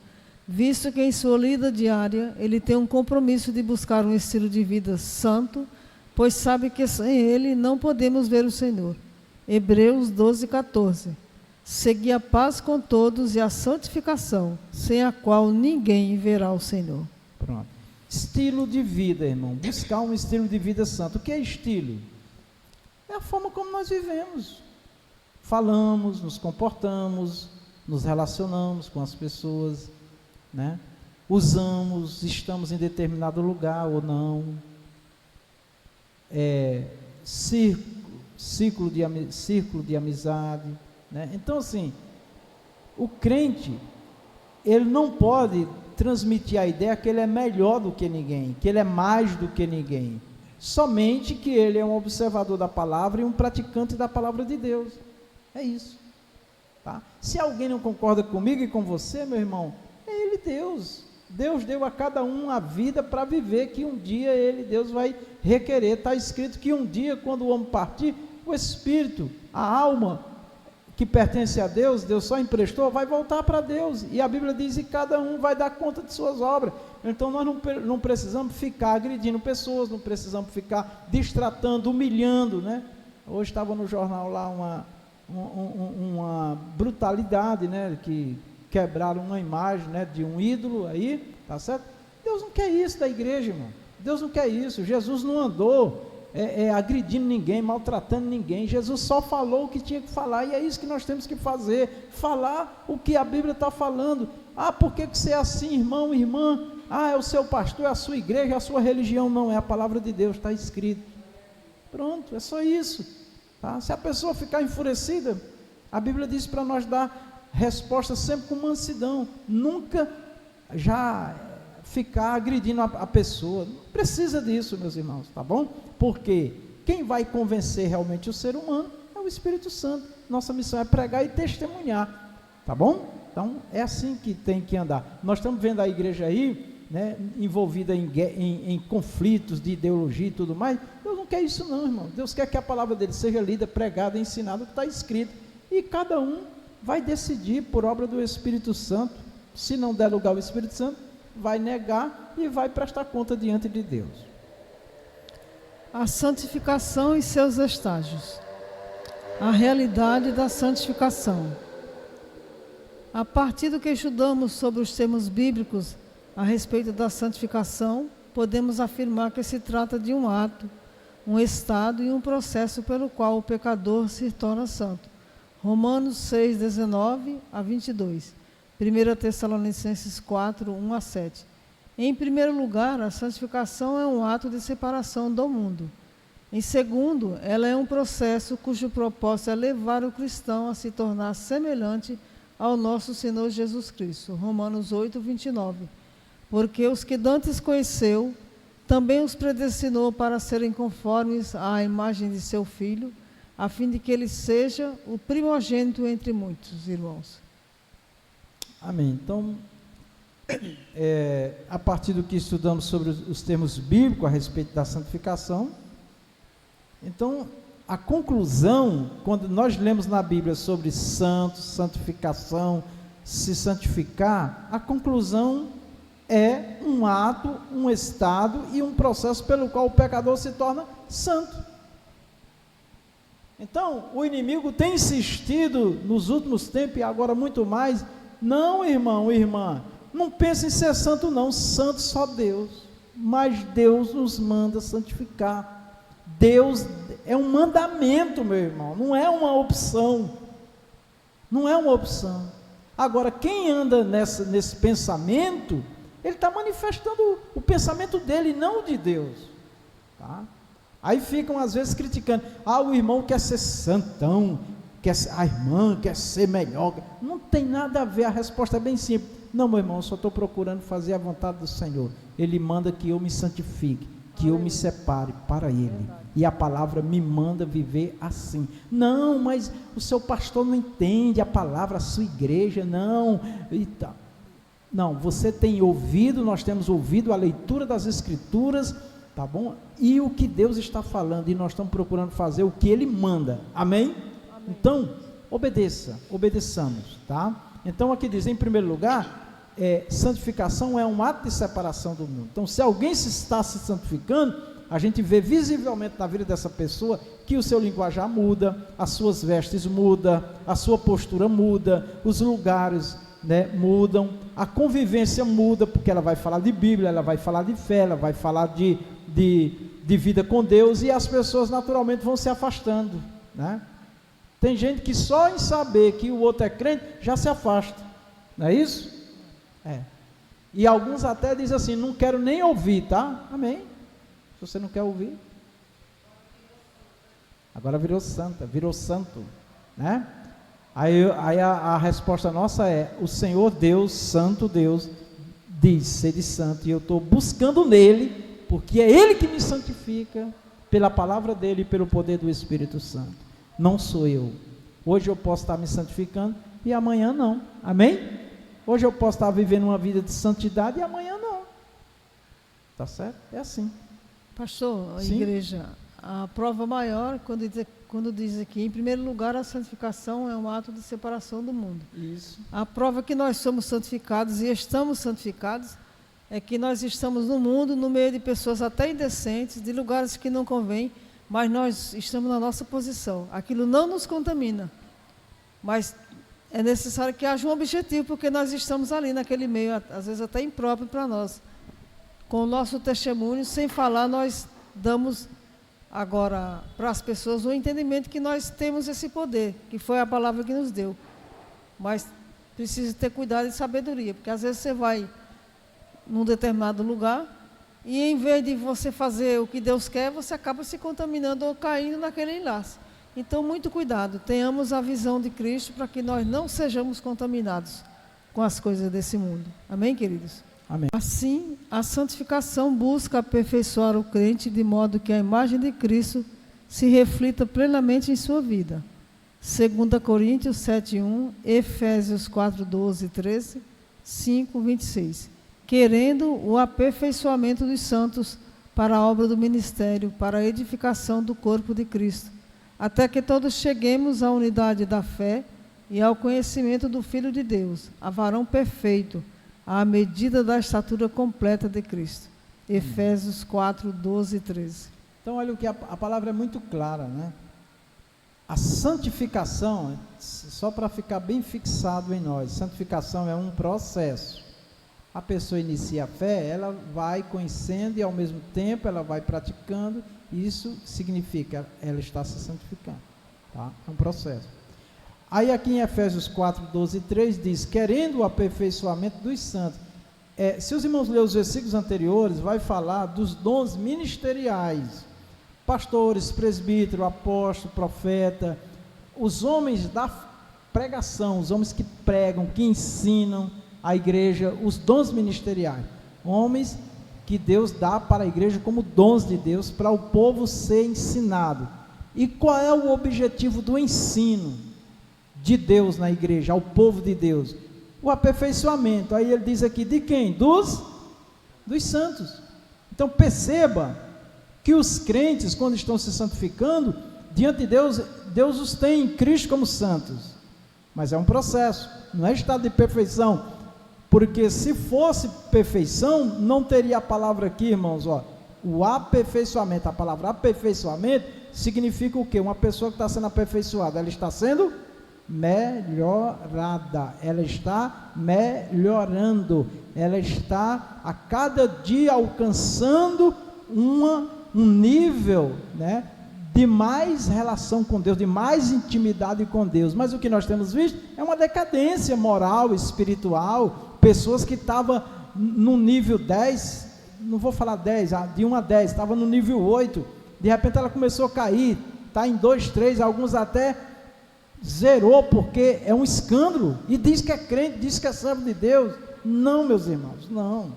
visto que em sua lida diária ele tem um compromisso de buscar um estilo de vida santo, pois sabe que sem ele não podemos ver o Senhor. Hebreus 12:14. Segui a paz com todos e a santificação, sem a qual ninguém verá o Senhor. Pronto. Estilo de vida, irmão. Buscar um estilo de vida santo. O que é estilo? É a forma como nós vivemos. Falamos, nos comportamos, nos relacionamos com as pessoas, né? Usamos, estamos em determinado lugar ou não, círculo de amizade, né? Então, assim, o crente, ele não pode transmitir a ideia que ele é melhor do que ninguém, que ele é mais do que ninguém, somente que ele é um observador da palavra e um praticante da palavra de Deus, é isso, tá? Se alguém não concorda comigo e com você, meu irmão, é ele Deus deu a cada um a vida para viver, que um dia Deus vai requerer. Está escrito que um dia, quando o homem partir, o espírito, a alma que pertence a Deus, Deus só emprestou, vai voltar para Deus, e a Bíblia diz que cada um vai dar conta de suas obras. Então nós não precisamos ficar agredindo pessoas, não precisamos ficar distratando, humilhando, né? Hoje estava no jornal lá uma brutalidade, né? Que quebraram uma imagem, né, de um ídolo aí, tá certo? Deus não quer isso da igreja, irmão. Deus não quer isso. Jesus não andou agredindo ninguém, maltratando ninguém. Jesus só falou o que tinha que falar, e é isso que nós temos que fazer, falar o que a Bíblia está falando. Por que você é assim, irmão, irmã? É o seu pastor, é a sua igreja, é a sua religião. Não, é a palavra de Deus, está escrito. Pronto, é só isso, tá? Se a pessoa ficar enfurecida, a Bíblia diz para nós dar resposta sempre com mansidão, nunca já ficar agredindo a pessoa. Não precisa disso, meus irmãos, tá bom? Porque quem vai convencer realmente o ser humano é o Espírito Santo. Nossa missão é pregar e testemunhar, tá bom? Então é assim que tem que andar. Nós estamos vendo a igreja aí, né, envolvida em conflitos de ideologia e tudo mais. Deus não quer isso não, irmão. Deus quer que a palavra dele seja lida, pregada, ensinada, o que está escrito, e cada um vai decidir por obra do Espírito Santo. Se não der lugar ao Espírito Santo, vai negar e vai prestar conta diante de Deus. A santificação e seus estágios. A realidade da santificação. A partir do que estudamos sobre os termos bíblicos a respeito da santificação, podemos afirmar que se trata de um ato, um estado e um processo pelo qual o pecador se torna santo. Romanos 6, 19 a 22, 1 Tessalonicenses 4, 1 a 7. Em primeiro lugar, a santificação é um ato de separação do mundo. Em segundo, ela é um processo cujo propósito é levar o cristão a se tornar semelhante ao nosso Senhor Jesus Cristo. Romanos 8, 29. Porque os que dantes conheceu, também os predestinou para serem conformes à imagem de seu Filho, a fim de que ele seja o primogênito entre muitos irmãos. Amém. Então, a partir do que estudamos sobre os termos bíblicos a respeito da santificação, então, a conclusão, quando nós lemos na Bíblia sobre santos, santificação, se santificar, a conclusão é um ato, um estado e um processo pelo qual o pecador se torna santo. Então, o inimigo tem insistido nos últimos tempos e agora muito mais. Não, irmão, irmã, não pense em ser santo não, santo só Deus, mas Deus nos manda santificar. Deus é um mandamento, meu irmão, não é uma opção, não é uma opção. Agora, quem anda nesse pensamento, ele está manifestando o pensamento dele, não o de Deus, tá? Aí ficam às vezes criticando, o irmão quer ser santão, a irmã quer ser melhor. Não tem nada a ver, a resposta é bem simples. Não, meu irmão, eu só estou procurando fazer a vontade do Senhor. Ele manda que eu me santifique, que eu me separe para Ele, e a palavra me manda viver assim. Não, mas o seu pastor não entende a palavra, a sua igreja, não, e tá. Não, você tem ouvido, nós temos ouvido a leitura das Escrituras, tá bom? E o que Deus está falando, e nós estamos procurando fazer o que Ele manda, amém? Então, obedeçamos, tá? Então aqui diz, em primeiro lugar, santificação é um ato de separação do mundo. Então, se alguém está se santificando, a gente vê visivelmente na vida dessa pessoa que o seu linguajar muda, as suas vestes mudam, a sua postura muda, os lugares, né, mudam, a convivência muda, porque ela vai falar de Bíblia, ela vai falar de fé, ela vai falar de vida com Deus, e as pessoas naturalmente vão se afastando, né? Tem gente que só em saber que o outro é crente, já se afasta, não é isso? E alguns até dizem assim, não quero nem ouvir, tá? Amém? Se você não quer ouvir, Agora virou santa, virou santo, né? Aí a resposta nossa é: o Senhor Deus, Santo Deus, diz, sede santo, e eu estou buscando nele, porque é ele que me santifica, pela palavra dele e pelo poder do Espírito Santo. Não sou eu. Hoje eu posso estar me santificando e amanhã não. Amém? Hoje eu posso estar vivendo uma vida de santidade e amanhã não. Tá certo? É assim. Pastor, a Sim? igreja, a prova maior, quando diz aqui, em primeiro lugar, a santificação é um ato de separação do mundo. Isso. A prova que nós somos santificados e estamos santificados é que nós estamos no mundo, no meio de pessoas até indecentes, de lugares que não convém, mas nós estamos na nossa posição. Aquilo não nos contamina, mas é necessário que haja um objetivo, porque nós estamos ali naquele meio, às vezes até impróprio para nós. Com o nosso testemunho, sem falar, nós damos agora para as pessoas o entendimento que nós temos esse poder, que foi a palavra que nos deu. Mas precisa ter cuidado e sabedoria, porque às vezes você vai num determinado lugar e em vez de você fazer o que Deus quer, você acaba se contaminando ou caindo naquele enlace. Então, muito cuidado, tenhamos a visão de Cristo para que nós não sejamos contaminados com as coisas desse mundo. Amém, queridos? Amém. Assim, a santificação busca aperfeiçoar o crente de modo que a imagem de Cristo se reflita plenamente em sua vida. 2 Coríntios 7:1, Efésios 4:12 e 13, 5:26. Querendo o aperfeiçoamento dos santos para a obra do ministério, para a edificação do corpo de Cristo, até que todos cheguemos à unidade da fé e ao conhecimento do Filho de Deus, a varão perfeito, à medida da estatura completa de Cristo. Efésios 4:12 e 13. Então, olha o que a palavra é muito clara, né? A santificação, só para ficar bem fixado em nós, santificação é um processo. A pessoa inicia a fé, ela vai conhecendo e ao mesmo tempo ela vai praticando, e isso significa ela está se santificando, tá? É um processo. Aí aqui em Efésios 4:12 e 3 diz, querendo o aperfeiçoamento dos santos. Se os irmãos lerem os versículos anteriores, vai falar dos dons ministeriais, pastores, presbítero, apóstolo, profeta, os homens da pregação, os homens que pregam, que ensinam a igreja, os dons ministeriais, homens que Deus dá para a igreja como dons de Deus, para o povo ser ensinado. E qual é o objetivo do ensino de Deus na igreja, ao povo de Deus? O aperfeiçoamento. Aí ele diz aqui, de quem? Dos santos. Então perceba que os crentes, quando estão se santificando, diante de Deus, Deus os tem em Cristo como santos, mas é um processo, não é estado de perfeição, porque se fosse perfeição, não teria a palavra aqui, irmãos, ó, o aperfeiçoamento. A palavra aperfeiçoamento significa o quê? Uma pessoa que está sendo aperfeiçoada, ela está sendo melhorada, ela está melhorando, ela está a cada dia alcançando um nível, né, de mais relação com Deus, de mais intimidade com Deus. Mas o que nós temos visto é uma decadência moral, espiritual, pessoas que estavam no nível 10, não vou falar 10, de 1 a 10, estava no nível 8, de repente ela começou a cair, está em 2, 3, alguns até zerou, porque é um escândalo, e diz que é crente, diz que é servo de Deus. Não, meus irmãos, não.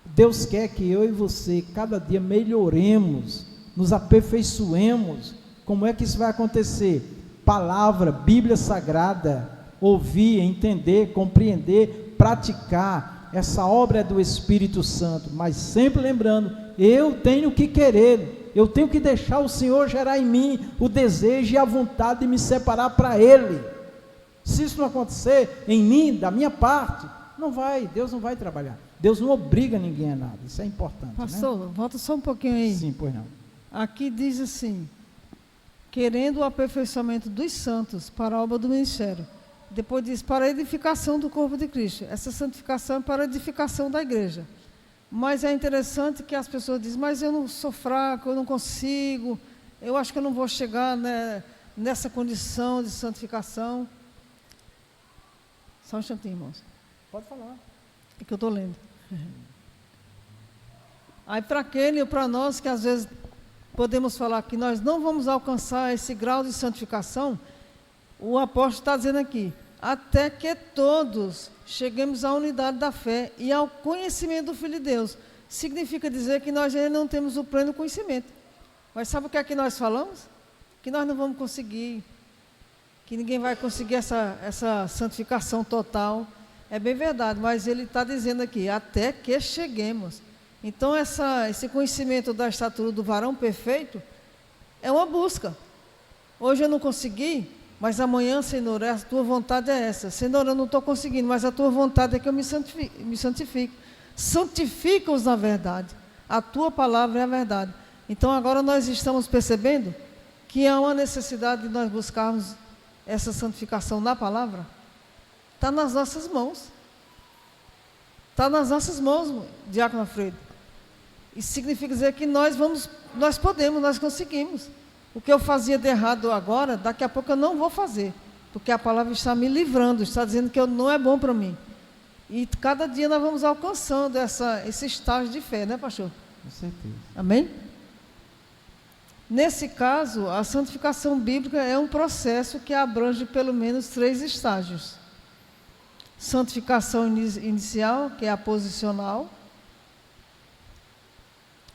Deus quer que eu e você, cada dia melhoremos, nos aperfeiçoemos. Como é que isso vai acontecer? Palavra, Bíblia Sagrada, ouvir, entender, compreender, praticar. Essa obra é do Espírito Santo, mas sempre lembrando, eu tenho que querer, eu tenho que deixar o Senhor gerar em mim o desejo e a vontade de me separar para Ele. Se isso não acontecer em mim, da minha parte, não vai, Deus não vai trabalhar. Deus não obriga ninguém a nada, isso é importante. Pastor, né? Volta só um pouquinho aí. Sim, pois não. Aqui diz assim, querendo o aperfeiçoamento dos santos para a obra do ministério. Depois diz, para a edificação do corpo de Cristo. Essa santificação é para a edificação da igreja. Mas é interessante que as pessoas dizem, mas eu não sou fraco, eu não consigo, eu acho que eu não vou chegar, né, nessa condição de santificação. Só um instantinho, irmãos. Pode falar. É que eu estou lendo. Aí para aquele ou para nós que às vezes podemos falar que nós não vamos alcançar esse grau de santificação, o apóstolo está dizendo aqui, até que todos cheguemos à unidade da fé e ao conhecimento do Filho de Deus. Significa dizer que nós ainda não temos o pleno conhecimento. Mas sabe o que é que nós falamos? Que nós não vamos conseguir, que ninguém vai conseguir essa santificação total. É bem verdade, mas ele está dizendo aqui, até que cheguemos. Então, esse conhecimento da estatura do varão perfeito é uma busca. Hoje eu não consegui, mas amanhã, Senhor, a tua vontade é essa. Senhor, eu não estou conseguindo, mas a tua vontade é que eu me santifique. Santifica-os na verdade. A tua palavra é a verdade. Então, agora nós estamos percebendo que há uma necessidade de nós buscarmos essa santificação na palavra. Está nas nossas mãos. Está nas nossas mãos, Diácono Alfredo. Isso significa dizer que nós podemos, nós conseguimos. O que eu fazia de errado agora, daqui a pouco eu não vou fazer, porque a palavra está me livrando, está dizendo que não é bom para mim. E cada dia nós vamos alcançando esse estágio de fé, né, pastor? Com certeza. Amém? Nesse caso, a santificação bíblica é um processo que abrange pelo menos 3 estágios. Santificação inicial, que é a posicional.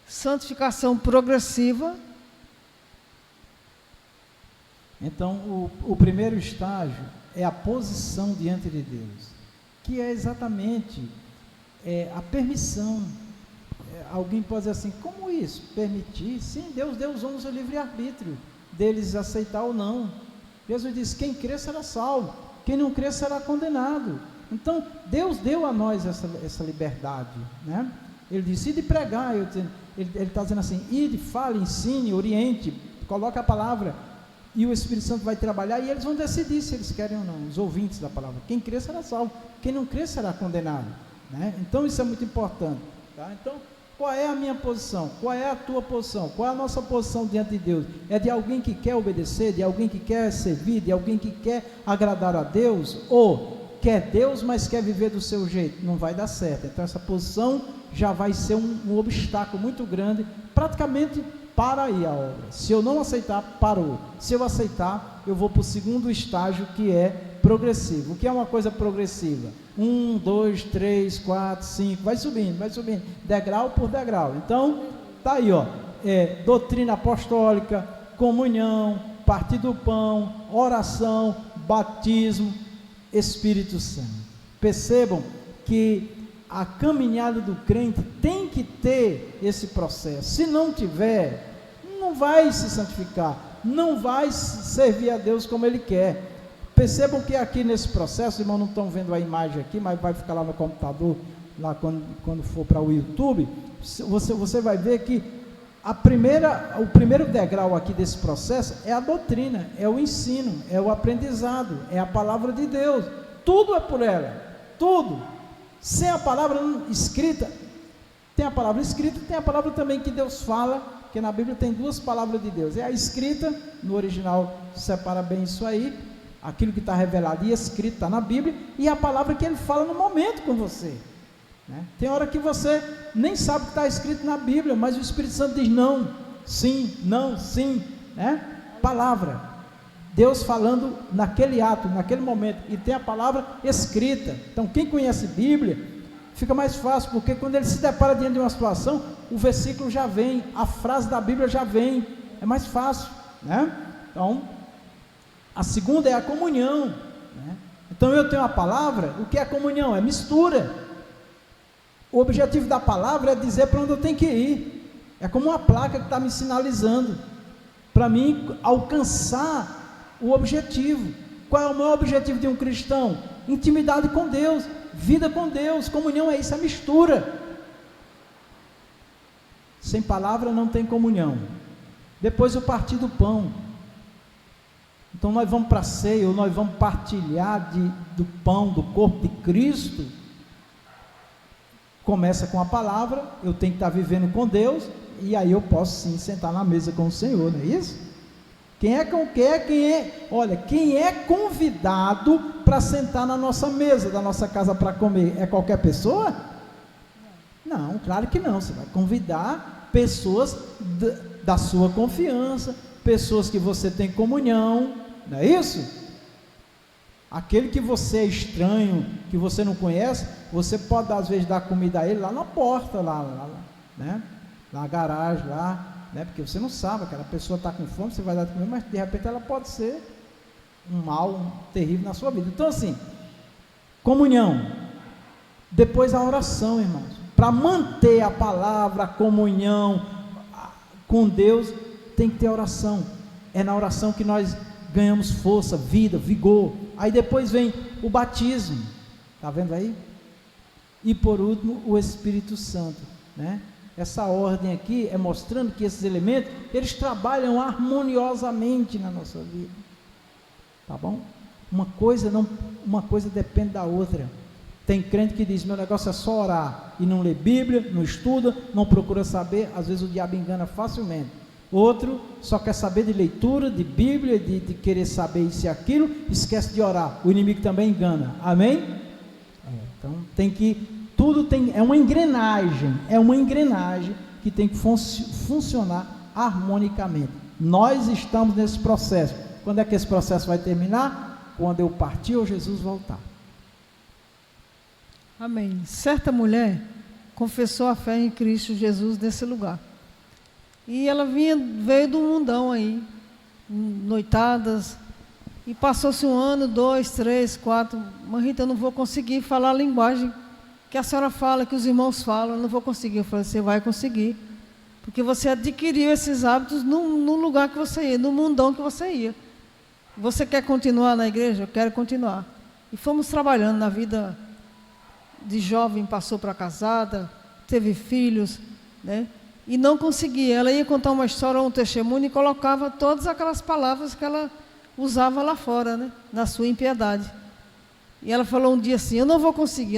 Santificação progressiva. Então, o primeiro estágio é a posição diante de Deus, que é exatamente a permissão. Alguém pode dizer assim, como isso? Permitir? Sim, Deus deu aos homens o livre-arbítrio deles aceitar ou não. Jesus disse, quem crê será salvo, quem não crê será condenado. Então, Deus deu a nós essa liberdade, né? Ele disse, ide pregar, ele está dizendo assim, ide, fale, ensine, oriente, coloque a palavra, e o Espírito Santo vai trabalhar, e eles vão decidir se eles querem ou não, os ouvintes da palavra. Quem crê será salvo, quem não crê será condenado, né? Então, isso é muito importante, tá? Então, qual é a minha posição? Qual é a tua posição? Qual é a nossa posição diante de Deus? É de alguém que quer obedecer, de alguém que quer servir, de alguém que quer agradar a Deus, ou quer Deus, mas quer viver do seu jeito? Não vai dar certo. Então essa posição já vai ser um obstáculo muito grande, praticamente para aí a obra. Se eu não aceitar, parou. Se eu aceitar, eu vou para o segundo estágio, que é progressivo. O que é uma coisa progressiva? 1, 2, 3, 4, 5, vai subindo, degrau por degrau. Então, tá aí, ó, doutrina apostólica, comunhão, partir do pão, oração, batismo, Espírito Santo. Percebam que a caminhada do crente tem que ter esse processo. Se não tiver, não vai se santificar, não vai servir a Deus como Ele quer. Percebam que aqui nesse processo, irmãos, não estão vendo a imagem aqui, mas vai ficar lá no computador, lá quando for para o YouTube, você vai ver que o primeiro degrau aqui desse processo é a doutrina, é o ensino, é o aprendizado, é a palavra de Deus. Tudo é por ela, tudo. Sem a palavra escrita, tem a palavra escrita, tem a palavra também que Deus fala, que na Bíblia tem 2 palavras de Deus. É a escrita, no original separa bem isso aí, aquilo que está revelado e escrito está na Bíblia, e a palavra que Ele fala no momento com você, né? Tem hora que você nem sabe o que está escrito na Bíblia, mas o Espírito Santo diz não, sim, né? Palavra, Deus falando naquele ato, naquele momento, e tem a palavra escrita. Então quem conhece Bíblia, fica mais fácil, porque quando ele se depara diante de uma situação, o versículo já vem, a frase da Bíblia já vem, é mais fácil, né? Então, a segunda é a comunhão, né? Então eu tenho a palavra, o que é comunhão? É mistura. O objetivo da palavra é dizer para onde eu tenho que ir, é como uma placa que está me sinalizando, para mim alcançar o objetivo. Qual é o maior objetivo de um cristão? Intimidade com Deus, vida com Deus. Comunhão é isso, é mistura. Sem palavra não tem comunhão. Depois o partir do pão. Então nós vamos para a ceia, ou nós vamos partilhar do pão, do corpo de Cristo. Começa com a palavra, eu tenho que estar vivendo com Deus, e aí eu posso sim sentar na mesa com o Senhor, não é isso? Quem é convidado para sentar na nossa mesa, da nossa casa para comer? É qualquer pessoa? Não, claro que não. Você vai convidar pessoas da sua confiança, pessoas que você tem comunhão, não é isso? Aquele que você é estranho, que você não conhece, você pode às vezes dar comida a ele lá na porta, né? Na garagem lá, né? Porque você não sabe, aquela pessoa está com fome, você vai dar comida, mas de repente ela pode ser um mal terrível na sua vida. Então assim, comunhão, depois a oração, irmãos, para manter a palavra, a comunhão com Deus, tem que ter oração. É na oração que nós ganhamos força, vida, vigor. Aí depois vem o batismo, está vendo aí? E por último, o Espírito Santo, né? Essa ordem aqui é mostrando que esses elementos, eles trabalham harmoniosamente na nossa vida, tá bom? Uma coisa depende da outra. Tem crente que diz, meu negócio é só orar, e não lê Bíblia, não estuda, não procura saber, às vezes o diabo engana facilmente. Outro só quer saber de leitura, de Bíblia, de querer saber isso e aquilo, esquece de orar. O inimigo também engana, amém? Então é uma engrenagem que tem que funcionar harmonicamente. Nós estamos nesse processo. Quando é que esse processo vai terminar? Quando eu partir ou Jesus voltar. Amém. Certa mulher confessou a fé em Cristo Jesus nesse lugar. E ela veio do mundão aí, noitadas, e passou-se 1 ano, 2, 3, 4, mas Rita, eu não vou conseguir falar a linguagem que a senhora fala, que os irmãos falam, eu não vou conseguir. Eu falei, você vai conseguir, porque você adquiriu esses hábitos no lugar que você ia, no mundão que você ia. Você quer continuar na igreja? Eu quero continuar. E fomos trabalhando na vida de jovem, passou para casada, teve filhos, né? E não conseguia. Ela ia contar uma história, um testemunho, e colocava todas aquelas palavras que ela usava lá fora, né? Na sua impiedade. E ela falou um dia assim, eu não vou conseguir.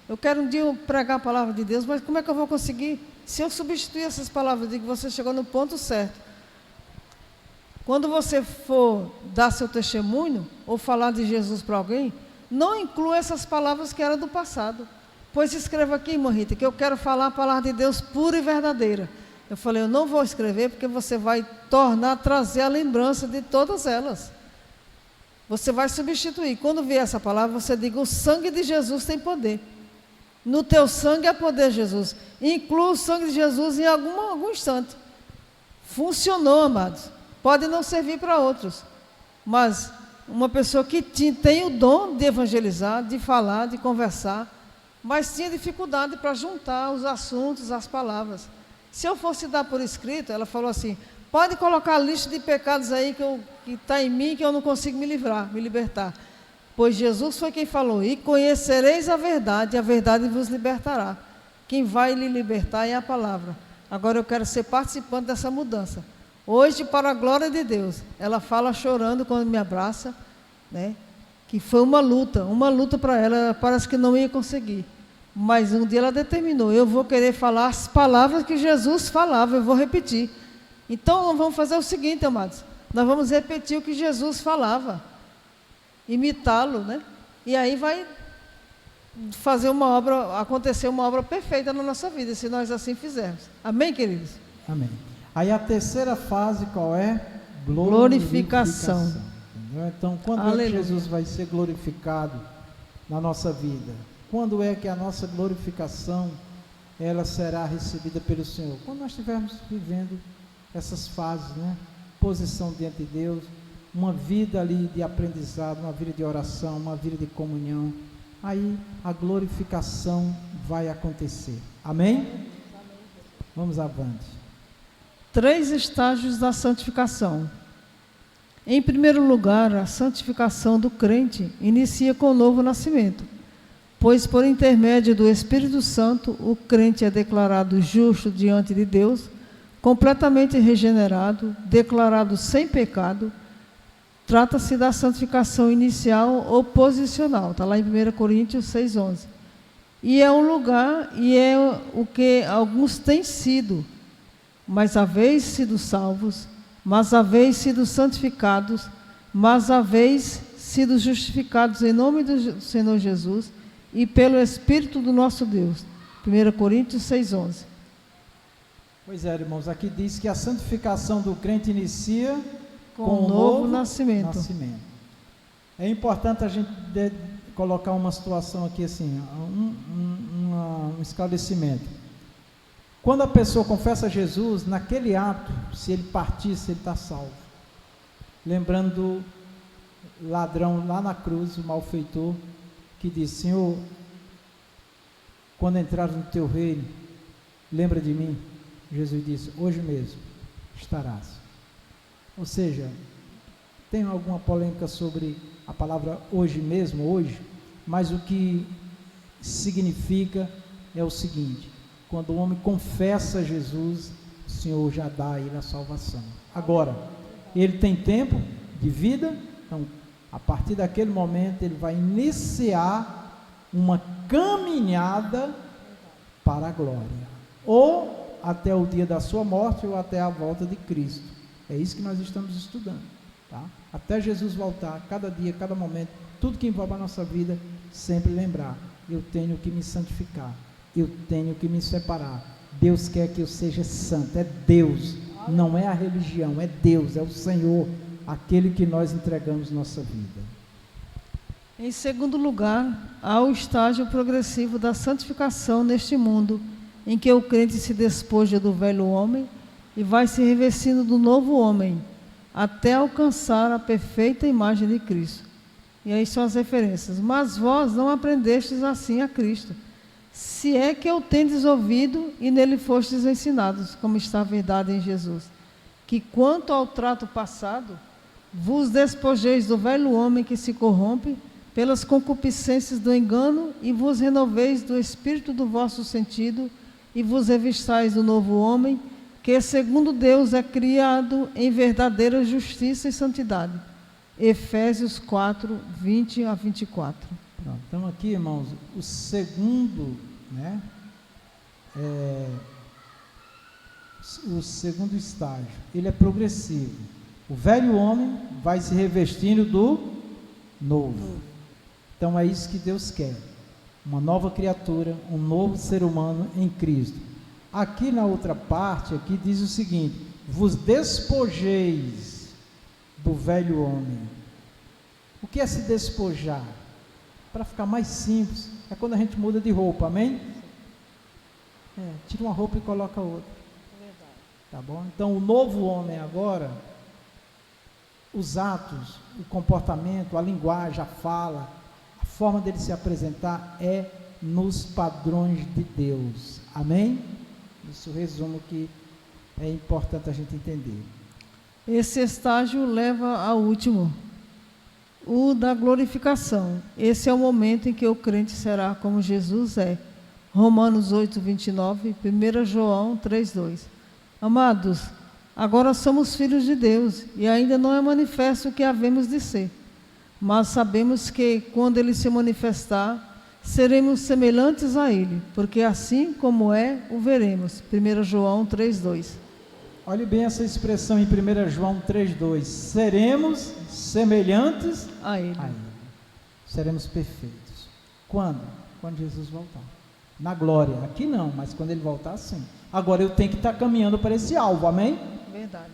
Eu quero um dia pregar a palavra de Deus, mas como é que eu vou conseguir? Se eu substituir essas palavras, eu digo, você chegou no ponto certo. Quando você for dar seu testemunho, ou falar de Jesus para alguém, não inclua essas palavras que eram do passado. Pois escreva aqui, irmã Rita, que eu quero falar a palavra de Deus pura e verdadeira. Eu falei, eu não vou escrever, porque você vai trazer a lembrança de todas elas. Você vai substituir. Quando vier essa palavra, você diga, o sangue de Jesus tem poder. No teu sangue há poder, Jesus. Inclua o sangue de Jesus em algum instante. Funcionou, amados. Pode não servir para outros, mas uma pessoa que tem o dom de evangelizar, de falar, de conversar, mas tinha dificuldade para juntar os assuntos, as palavras. Se eu fosse dar por escrito, ela falou assim, pode colocar a lista de pecados aí que está em mim, que eu não consigo me libertar. Pois Jesus foi quem falou, e conhecereis a verdade vos libertará. Quem vai lhe libertar é a palavra. Agora eu quero ser participante dessa mudança. Hoje, para a glória de Deus, ela fala chorando quando me abraça, né? Que foi uma luta para ela parece que não ia conseguir. Mas um dia ela determinou, eu vou querer falar as palavras que Jesus falava, eu vou repetir. Então, nós vamos fazer o seguinte, amados, nós vamos repetir o que Jesus falava, imitá-lo, né? E aí vai acontecer uma obra perfeita na nossa vida, se nós assim fizermos. Amém, queridos? Amém. Aí a terceira fase qual é? Glorificação. Então, quando é que Jesus vai ser glorificado na nossa vida? Quando é que a nossa glorificação ela será recebida pelo Senhor? Quando nós estivermos vivendo essas fases, né? Posição diante de Deus, uma vida ali de aprendizado, uma vida de oração, uma vida de comunhão. Aí a glorificação vai acontecer. Amém? Vamos avante. 3 estágios da santificação. Em primeiro lugar, a santificação do crente inicia com o novo nascimento, pois por intermédio do Espírito Santo, o crente é declarado justo diante de Deus, completamente regenerado, declarado sem pecado. Trata-se da santificação inicial ou posicional, está lá em 1 Coríntios 6,11. E é um lugar, e é o que alguns têm sido, mas haveis sido salvos, mas haveis sido santificados, mas haveis sido justificados em nome do Senhor Jesus e pelo Espírito do nosso Deus. 1 Coríntios 6,11. Pois é, irmãos, aqui diz que a santificação do crente inicia com o novo nascimento. É importante a gente colocar uma situação aqui assim, um esclarecimento. Quando a pessoa confessa Jesus, naquele ato, se ele partisse, ele está salvo. Lembrando do ladrão lá na cruz, o malfeitor, que disse: Senhor, quando entrares no teu reino, lembra de mim. Jesus disse: hoje mesmo estarás. Ou seja, tem alguma polêmica sobre a palavra hoje mesmo, hoje, mas o que significa é o seguinte: quando o homem confessa Jesus, o Senhor já dá a ele a salvação. Agora, ele tem tempo de vida, então a partir daquele momento ele vai iniciar uma caminhada para a glória, ou até o dia da sua morte, ou até a volta de Cristo. É isso que nós estamos estudando, tá? Até Jesus voltar, cada dia, cada momento, tudo que envolve a nossa vida, sempre lembrar: eu tenho que me santificar, eu tenho que me separar. Deus quer que eu seja santo, é Deus, não é a religião, é Deus, é o Senhor, aquele que nós entregamos nossa vida. Em segundo lugar, há o estágio progressivo da santificação neste mundo, em que o crente se despoja do velho homem e vai se revestindo do novo homem, até alcançar a perfeita imagem de Cristo. E aí são as referências. Mas vós não aprendestes assim a Cristo, se é que o tendes ouvido e nele fostes ensinados, como está a verdade em Jesus, que quanto ao trato passado, vos despojeis do velho homem que se corrompe pelas concupiscências do engano, e vos renoveis do espírito do vosso sentido, e vos revistais do novo homem, que segundo Deus é criado em verdadeira justiça e santidade. Efésios 4, 20 a 24. Pronto, então aqui, irmãos, o segundo, o segundo estágio, ele é progressivo. O velho homem vai se revestindo do novo. Então é isso que Deus quer. Uma nova criatura, um novo ser humano em Cristo. Aqui na outra parte, aqui diz o seguinte: vos despojeis do velho homem. O que é se despojar? Para ficar mais simples, é quando a gente muda de roupa, amém? Tira uma roupa e coloca outra. Tá bom? Então o novo homem agora, os atos, o comportamento, a linguagem, a fala, a forma dele se apresentar é nos padrões de Deus, amém? Isso resumo que é importante a gente entender. Esse estágio leva ao último, o da glorificação. Esse é o momento em que o crente será como Jesus é. Romanos 8, 29, 1 João 3, 2. Amados, agora somos filhos de Deus, e ainda não é manifesto o que havemos de ser. Mas sabemos que, quando Ele se manifestar, seremos semelhantes a Ele, porque assim como é, o veremos. 1 João 3, 2. Olhe bem essa expressão em 1 João 3, 2. Seremos semelhantes a Ele. Seremos perfeitos. Quando? Quando Jesus voltar. Na glória. Aqui não, mas quando Ele voltar, sim. Agora eu tenho que estar caminhando para esse alvo, amém? Verdade.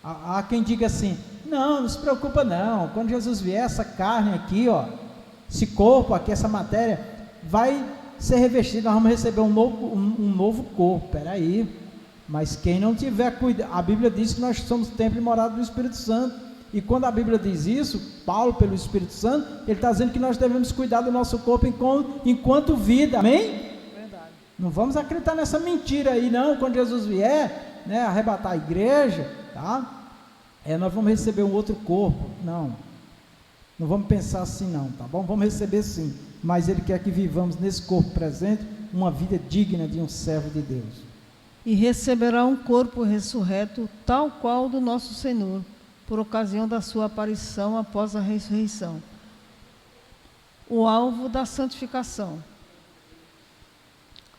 Há quem diga assim: não se preocupa não, quando Jesus vier, essa carne aqui, esse corpo aqui, essa matéria, vai ser revestido, nós vamos receber um novo corpo. Peraí, mas quem não tiver cuidado, a Bíblia diz que nós somos templo e morada do Espírito Santo, e quando a Bíblia diz isso, Paulo, pelo Espírito Santo, ele está dizendo que nós devemos cuidar do nosso corpo enquanto vida, amém? Verdade. Não vamos acreditar nessa mentira aí não, quando Jesus vier, arrebatar a igreja, tá? Nós vamos receber um outro corpo. Não vamos pensar assim não, tá bom? Vamos receber sim, mas Ele quer que vivamos nesse corpo presente uma vida digna de um servo de Deus. E receberá um corpo ressurreto, tal qual o do nosso Senhor, por ocasião da sua aparição após a ressurreição. O alvo da santificação.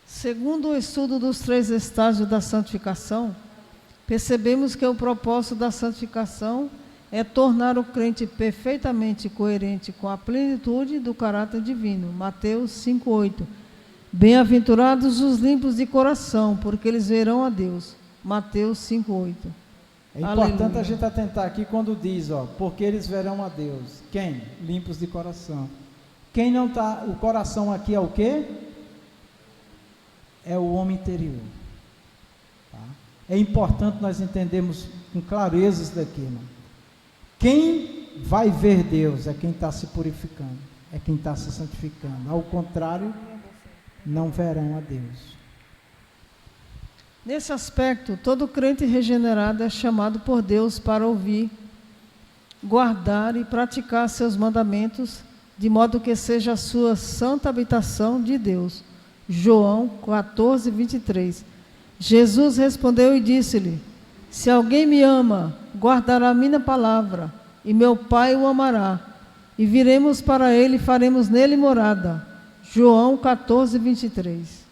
Segundo o estudo dos 3 estágios da santificação, percebemos que o propósito da santificação é tornar o crente perfeitamente coerente com a plenitude do caráter divino. Mateus 5:8. Bem-aventurados os limpos de coração, porque eles verão a Deus. Mateus 5:8. É importante Aleluia. a gente atentar aqui quando diz, porque eles verão a Deus. Quem? Limpos de coração. Quem não está, o coração aqui é o quê? É o homem interior. Tá? É importante nós entendermos com clareza isso daqui, irmão. Quem vai ver Deus é quem está se purificando, é quem está se santificando. Ao contrário, não verão a Deus. Nesse aspecto, todo crente regenerado é chamado por Deus para ouvir, guardar e praticar seus mandamentos, de modo que seja a sua santa habitação de Deus. João 14:23. Jesus respondeu e disse-lhe: se alguém me ama, guardará a minha palavra, e meu Pai o amará, e viremos para ele e faremos nele morada. João 14:23.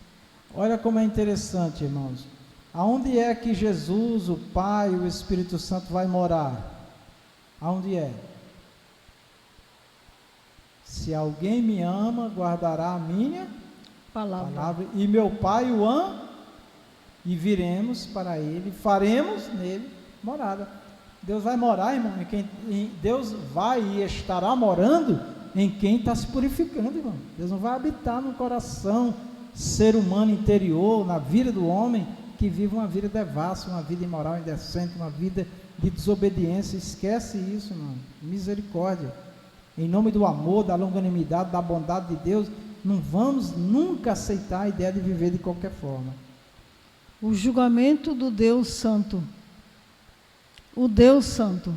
Olha como é interessante, irmãos. Aonde é que Jesus, o Pai, o Espírito Santo vai morar? Aonde é? Se alguém me ama, guardará a minha palavra, e meu Pai o ama, e viremos para ele, faremos nele morada. Deus vai morar, irmão, Deus vai e estará morando em quem está se purificando, irmão. Deus não vai habitar no coração ser humano interior, na vida do homem, que vive uma vida devassa, uma vida imoral, indecente, uma vida de desobediência. Esquece isso, irmão. Misericórdia. Em nome do amor, da longanimidade, da bondade de Deus, não vamos nunca aceitar a ideia de viver de qualquer forma. O julgamento do Deus Santo. O Deus Santo.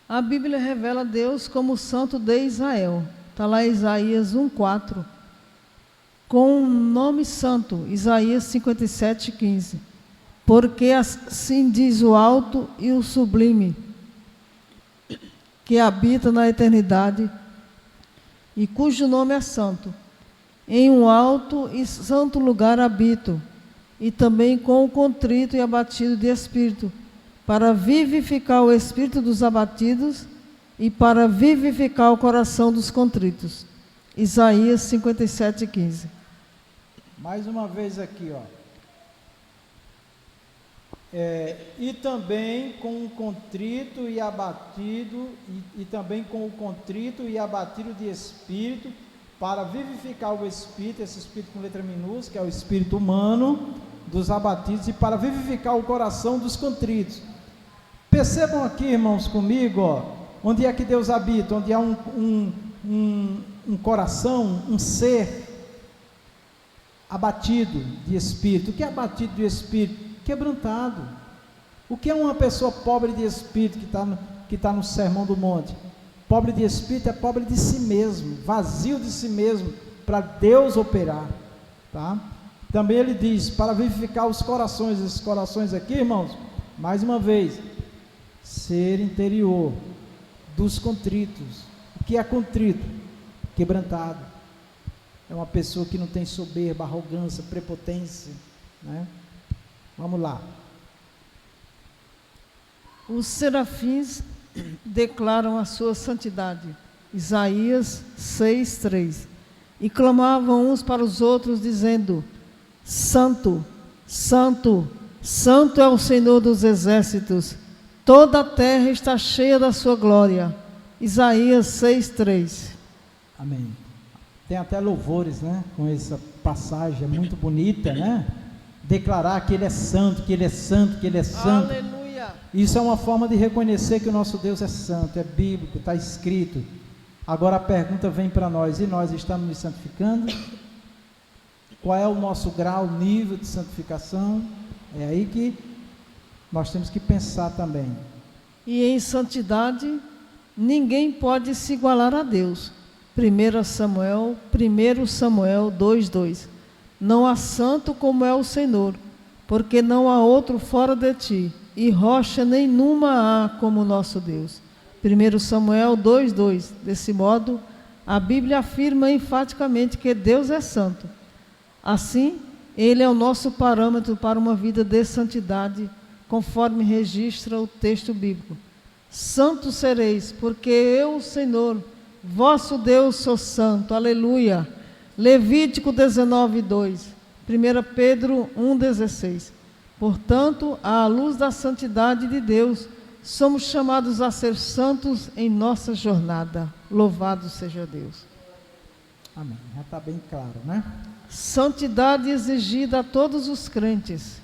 A Bíblia revela Deus como o Santo de Israel. Está lá Isaías 1:4. Com um nome santo, Isaías 57:15. Porque assim diz o alto e o sublime, que habita na eternidade, e cujo nome é santo. Em um alto e santo lugar habito, e também com o contrito e abatido de espírito, para vivificar o espírito dos abatidos e para vivificar o coração dos contritos. Isaías 57:15. Mais uma vez aqui, e também com o contrito e abatido, e também com o contrito e abatido de espírito, para vivificar o espírito, esse espírito com letra minúscula, que é o espírito humano dos abatidos, e para vivificar o coração dos contritos. Percebam aqui, irmãos, comigo, onde é que Deus habita, onde há um coração, um ser abatido de espírito. O que é abatido de espírito? Quebrantado. O que é uma pessoa pobre de espírito que está no Sermão do Monte? Pobre de espírito é pobre de si mesmo, vazio de si mesmo, para Deus operar, tá? Também ele diz, para vivificar os corações. Esses corações aqui, irmãos, mais uma vez, ser interior dos contritos. O que é contrito? Quebrantado. É uma pessoa que não tem soberba, arrogância, prepotência, né? Vamos lá. Os serafins declaram a sua santidade. Isaías 6:3. E clamavam uns para os outros, dizendo: Santo, Santo, Santo é o Senhor dos exércitos, toda a terra está cheia da sua glória. Isaías 6:3. Amém. Tem até louvores, né? Com essa passagem, é muito bonita, né? Declarar que Ele é santo, que Ele é santo, que Ele é santo. Aleluia. Isso é uma forma de reconhecer que o nosso Deus é santo, é bíblico, está escrito. Agora a pergunta vem para nós: e nós estamos nos santificando? Qual é o nosso grau, nível de santificação? É aí que nós temos que pensar também. E em santidade, ninguém pode se igualar a Deus. 1 Samuel 2:2. Não há santo como é o Senhor, porque não há outro fora de ti, e rocha nenhuma há como o nosso Deus. 1 Samuel 2:2. Desse modo, a Bíblia afirma enfaticamente que Deus é santo. Assim, Ele é o nosso parâmetro para uma vida de santidade, conforme registra o texto bíblico. Santos sereis, porque eu, o Senhor, vosso Deus sou santo. Aleluia. Levítico 19:2. 1 Pedro 1,16. Portanto, à luz da santidade de Deus, somos chamados a ser santos em nossa jornada. Louvado seja Deus. Amém. Já está bem claro, né? Santidade exigida a todos os crentes.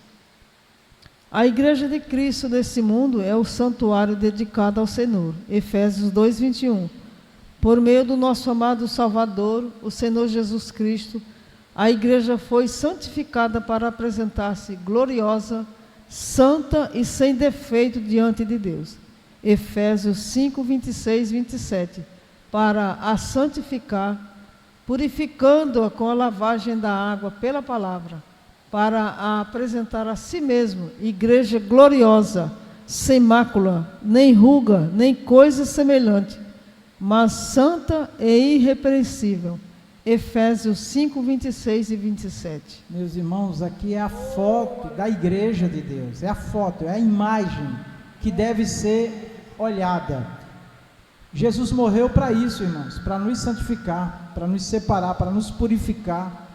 A Igreja de Cristo desse mundo é o santuário dedicado ao Senhor. Efésios 2:21. Por meio do nosso amado Salvador, o Senhor Jesus Cristo, a Igreja foi santificada para apresentar-se gloriosa, santa e sem defeito diante de Deus. Efésios 5:26 e 27. Para a santificar, purificando-a com a lavagem da água pela palavra, para a apresentar a si mesmo, igreja gloriosa, sem mácula, nem ruga, nem coisa semelhante, mas santa e irrepreensível. Efésios 5:26 e 27. Meus irmãos, aqui é a foto da igreja de Deus, é a foto, é a imagem que deve ser olhada. Jesus morreu para isso, irmãos, para nos santificar, para nos separar, para nos purificar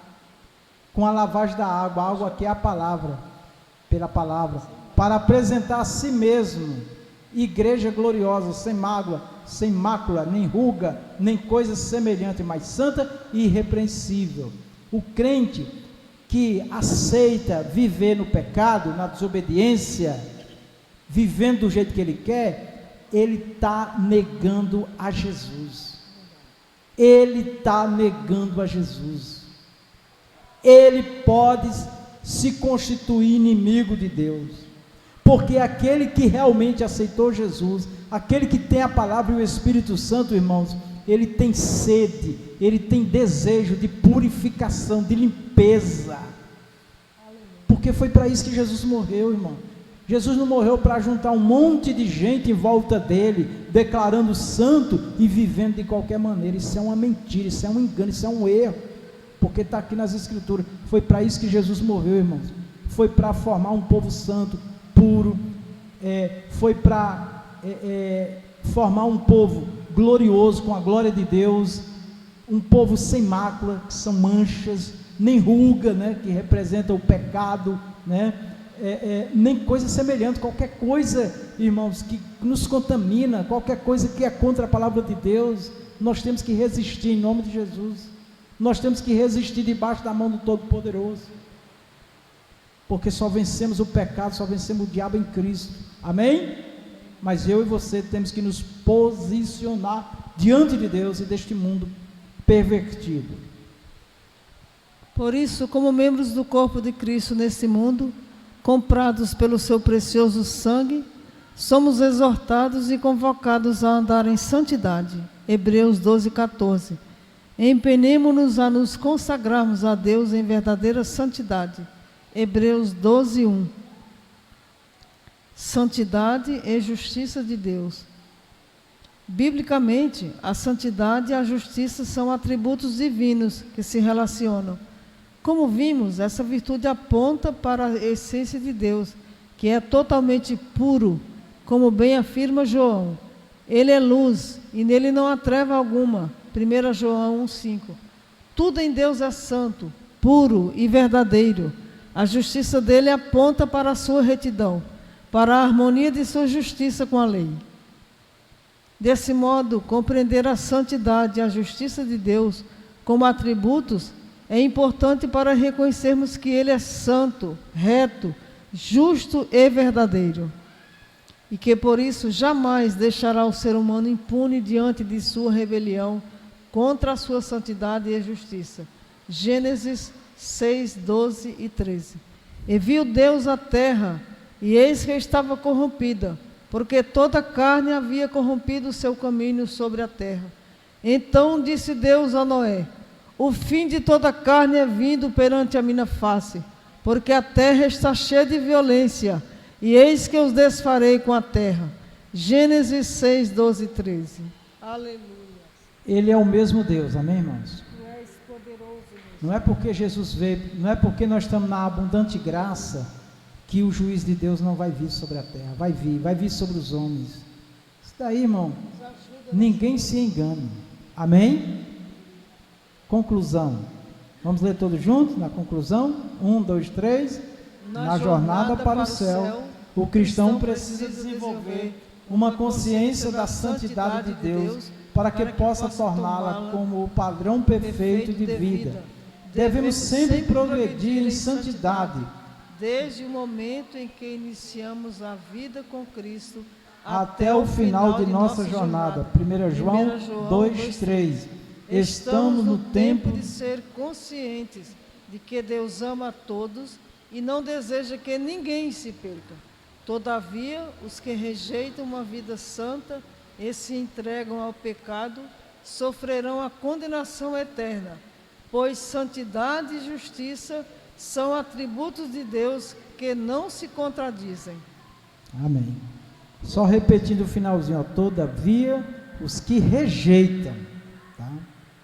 com a lavagem da água. A água aqui é a palavra, pela palavra, para apresentar a si mesmo, igreja gloriosa, sem mácula, nem ruga, nem coisa semelhante, mas santa e irrepreensível. O crente que aceita viver no pecado, na desobediência, vivendo do jeito que ele quer, ele está negando a Jesus. Ele está negando a Jesus. Ele pode se constituir inimigo de Deus, porque aquele que realmente aceitou Jesus, aquele que tem a palavra e o Espírito Santo, irmãos, ele tem sede, ele tem desejo de purificação, de limpeza, porque foi para isso que Jesus morreu, irmão. Jesus não morreu para juntar um monte de gente em volta dele, declarando santo e vivendo de qualquer maneira. Isso é uma mentira, isso é um engano, isso é um erro, porque está aqui nas Escrituras. Foi para isso que Jesus morreu, irmãos. Foi para formar um povo santo, puro, foi para formar um povo glorioso, com a glória de Deus, um povo sem mácula, que são manchas, nem ruga, né, que representa o pecado, né, nem coisa semelhante. Qualquer coisa, irmãos, que nos contamina, qualquer coisa que é contra a palavra de Deus, nós temos que resistir em nome de Jesus. Nós temos que resistir debaixo da mão do Todo-Poderoso, porque só vencemos o pecado, só vencemos o diabo em Cristo, amém? Mas eu e você temos que nos posicionar diante de Deus e deste mundo pervertido. Por isso, como membros do corpo de Cristo nesse mundo, comprados pelo seu precioso sangue, somos exortados e convocados a andar em santidade. Hebreus 12:14. Empenhemo-nos a nos consagrarmos a Deus em verdadeira santidade. Hebreus 12:1. Santidade e justiça de Deus. Biblicamente, a santidade e a justiça são atributos divinos que se relacionam. Como vimos, essa virtude aponta para a essência de Deus, que é totalmente puro, como bem afirma João. Ele é luz e nele não há treva alguma. 1 João 1,5. Tudo em Deus é santo, puro e verdadeiro. A justiça dele aponta para a sua retidão, para a harmonia de sua justiça com a lei. Desse modo, compreender a santidade e a justiça de Deus como atributos é importante para reconhecermos que Ele é santo, reto, justo e verdadeiro, e que por isso jamais deixará o ser humano impune diante de sua rebelião contra a sua santidade e justiça. Gênesis 6, 12 e 13. E viu Deus a terra, e eis que estava corrompida, porque toda a carne havia corrompido o seu caminho sobre a terra. Então disse Deus a Noé: o fim de toda a carne é vindo perante a minha face, porque a terra está cheia de violência, e eis que os desfarei com a terra. Gênesis 6, 12 e 13. Aleluia. Ele é o mesmo Deus, amém, irmãos? Tu és poderoso, Deus. Não é porque Jesus veio, não é porque nós estamos na abundante graça, que o juiz de Deus não vai vir sobre a terra. Vai vir sobre os homens. Isso daí, irmão, ninguém se engane. Amém? Conclusão. Vamos ler todos juntos na conclusão? 1, 2, 3. Na jornada para o céu, o cristão precisa desenvolver uma consciência da santidade de Deus para que possa torná-la como o padrão perfeito de vida. Devemos sempre progredir em santidade, desde o momento em que iniciamos a vida com Cristo até o final de nossa jornada. 1 João 2, 3. Estamos no tempo de ser conscientes de que Deus ama a todos e não deseja que ninguém se perca. Todavia, os que rejeitam uma vida santa e se entregam ao pecado sofrerão a condenação eterna, pois santidade e justiça são atributos de Deus que não se contradizem. Amém. Só repetindo o finalzinho, ó. Todavia, os que rejeitam, tá?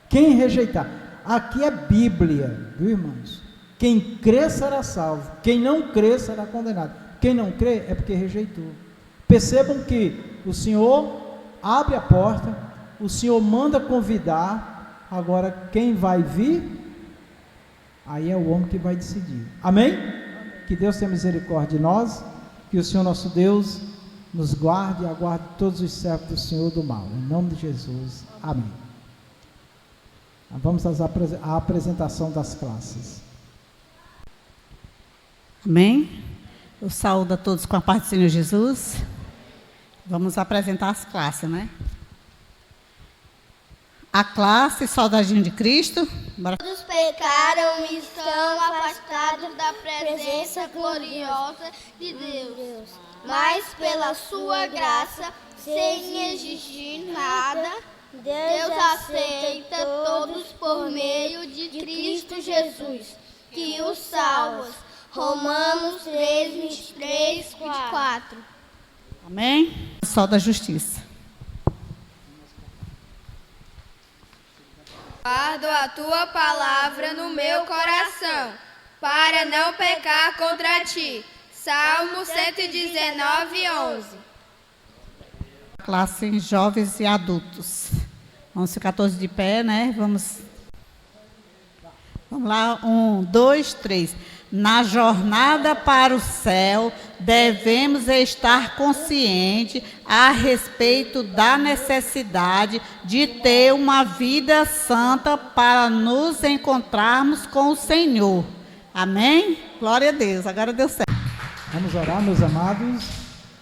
Quem rejeitar? Aqui é Bíblia, viu, irmãos? Quem crê será salvo, quem não crê será condenado. Quem não crê é porque rejeitou. Percebam que o Senhor abre a porta, o Senhor manda convidar, agora quem vai vir, aí é o homem que vai decidir. Amém? Que Deus tenha misericórdia de nós, que o Senhor nosso Deus nos guarde e aguarde todos os servos do Senhor do mal. Em nome de Jesus. Amém. Vamos à apresentação das classes. Amém? Eu saúdo a todos com a paz do Senhor Jesus. Vamos apresentar as classes, né? A classe Soldadinho de Cristo. Bora. Todos pecaram e estão afastados da presença gloriosa de Deus. Mas pela sua graça, sem exigir nada, Deus aceita todos por meio de Cristo Jesus, que os salva. Romanos 3, 23, 24. Amém? Sol da justiça. Guardo a tua palavra no meu coração, para não pecar contra ti. Salmo 119, 11. Classe jovens e adultos. Vamos ficar todos de pé, né? Vamos lá, 1, 2, 3. Na jornada para o céu, devemos estar conscientes a respeito da necessidade de ter uma vida santa para nos encontrarmos com o Senhor. Amém? Glória a Deus. Agora deu certo. Vamos orar, meus amados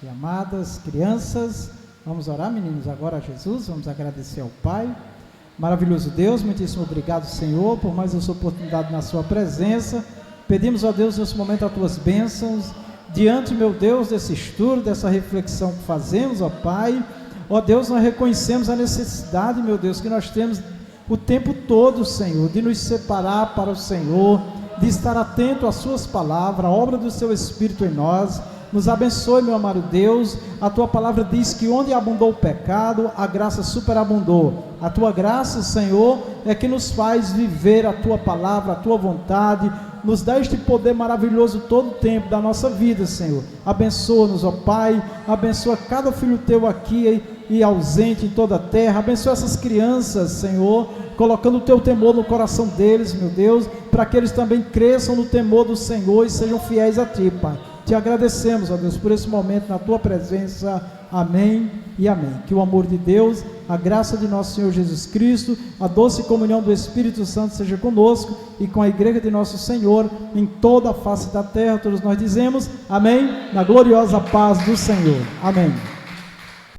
e amadas crianças. Vamos orar, meninos, agora a Jesus. Vamos agradecer ao Pai. Maravilhoso Deus, muitíssimo obrigado, Senhor, por mais essa oportunidade na sua presença. Pedimos, ó Deus, nesse momento as tuas bênçãos, diante, meu Deus, desse estudo, dessa reflexão que fazemos, ó Pai. Ó Deus, nós reconhecemos a necessidade, meu Deus, que nós temos o tempo todo, Senhor, de nos separar para o Senhor, de estar atento às suas palavras, à obra do seu Espírito em nós. Nos abençoe, meu amado Deus. A tua palavra diz que onde abundou o pecado, a graça superabundou. A tua graça, Senhor, é que nos faz viver a tua palavra, a tua vontade. Nos dá este poder maravilhoso todo o tempo da nossa vida, Senhor. Abençoa-nos, ó Pai. Abençoa cada filho teu aqui e ausente em toda a terra. Abençoa essas crianças, Senhor, colocando o teu temor no coração deles, meu Deus, para que eles também cresçam no temor do Senhor e sejam fiéis a ti, Pai. Te agradecemos, ó Deus, por esse momento na tua presença. Amém e amém. Que o amor de Deus, a graça de nosso Senhor Jesus Cristo, a doce comunhão do Espírito Santo seja conosco e com a igreja de nosso Senhor em toda a face da terra. Todos nós dizemos amém, na gloriosa paz do Senhor. Amém.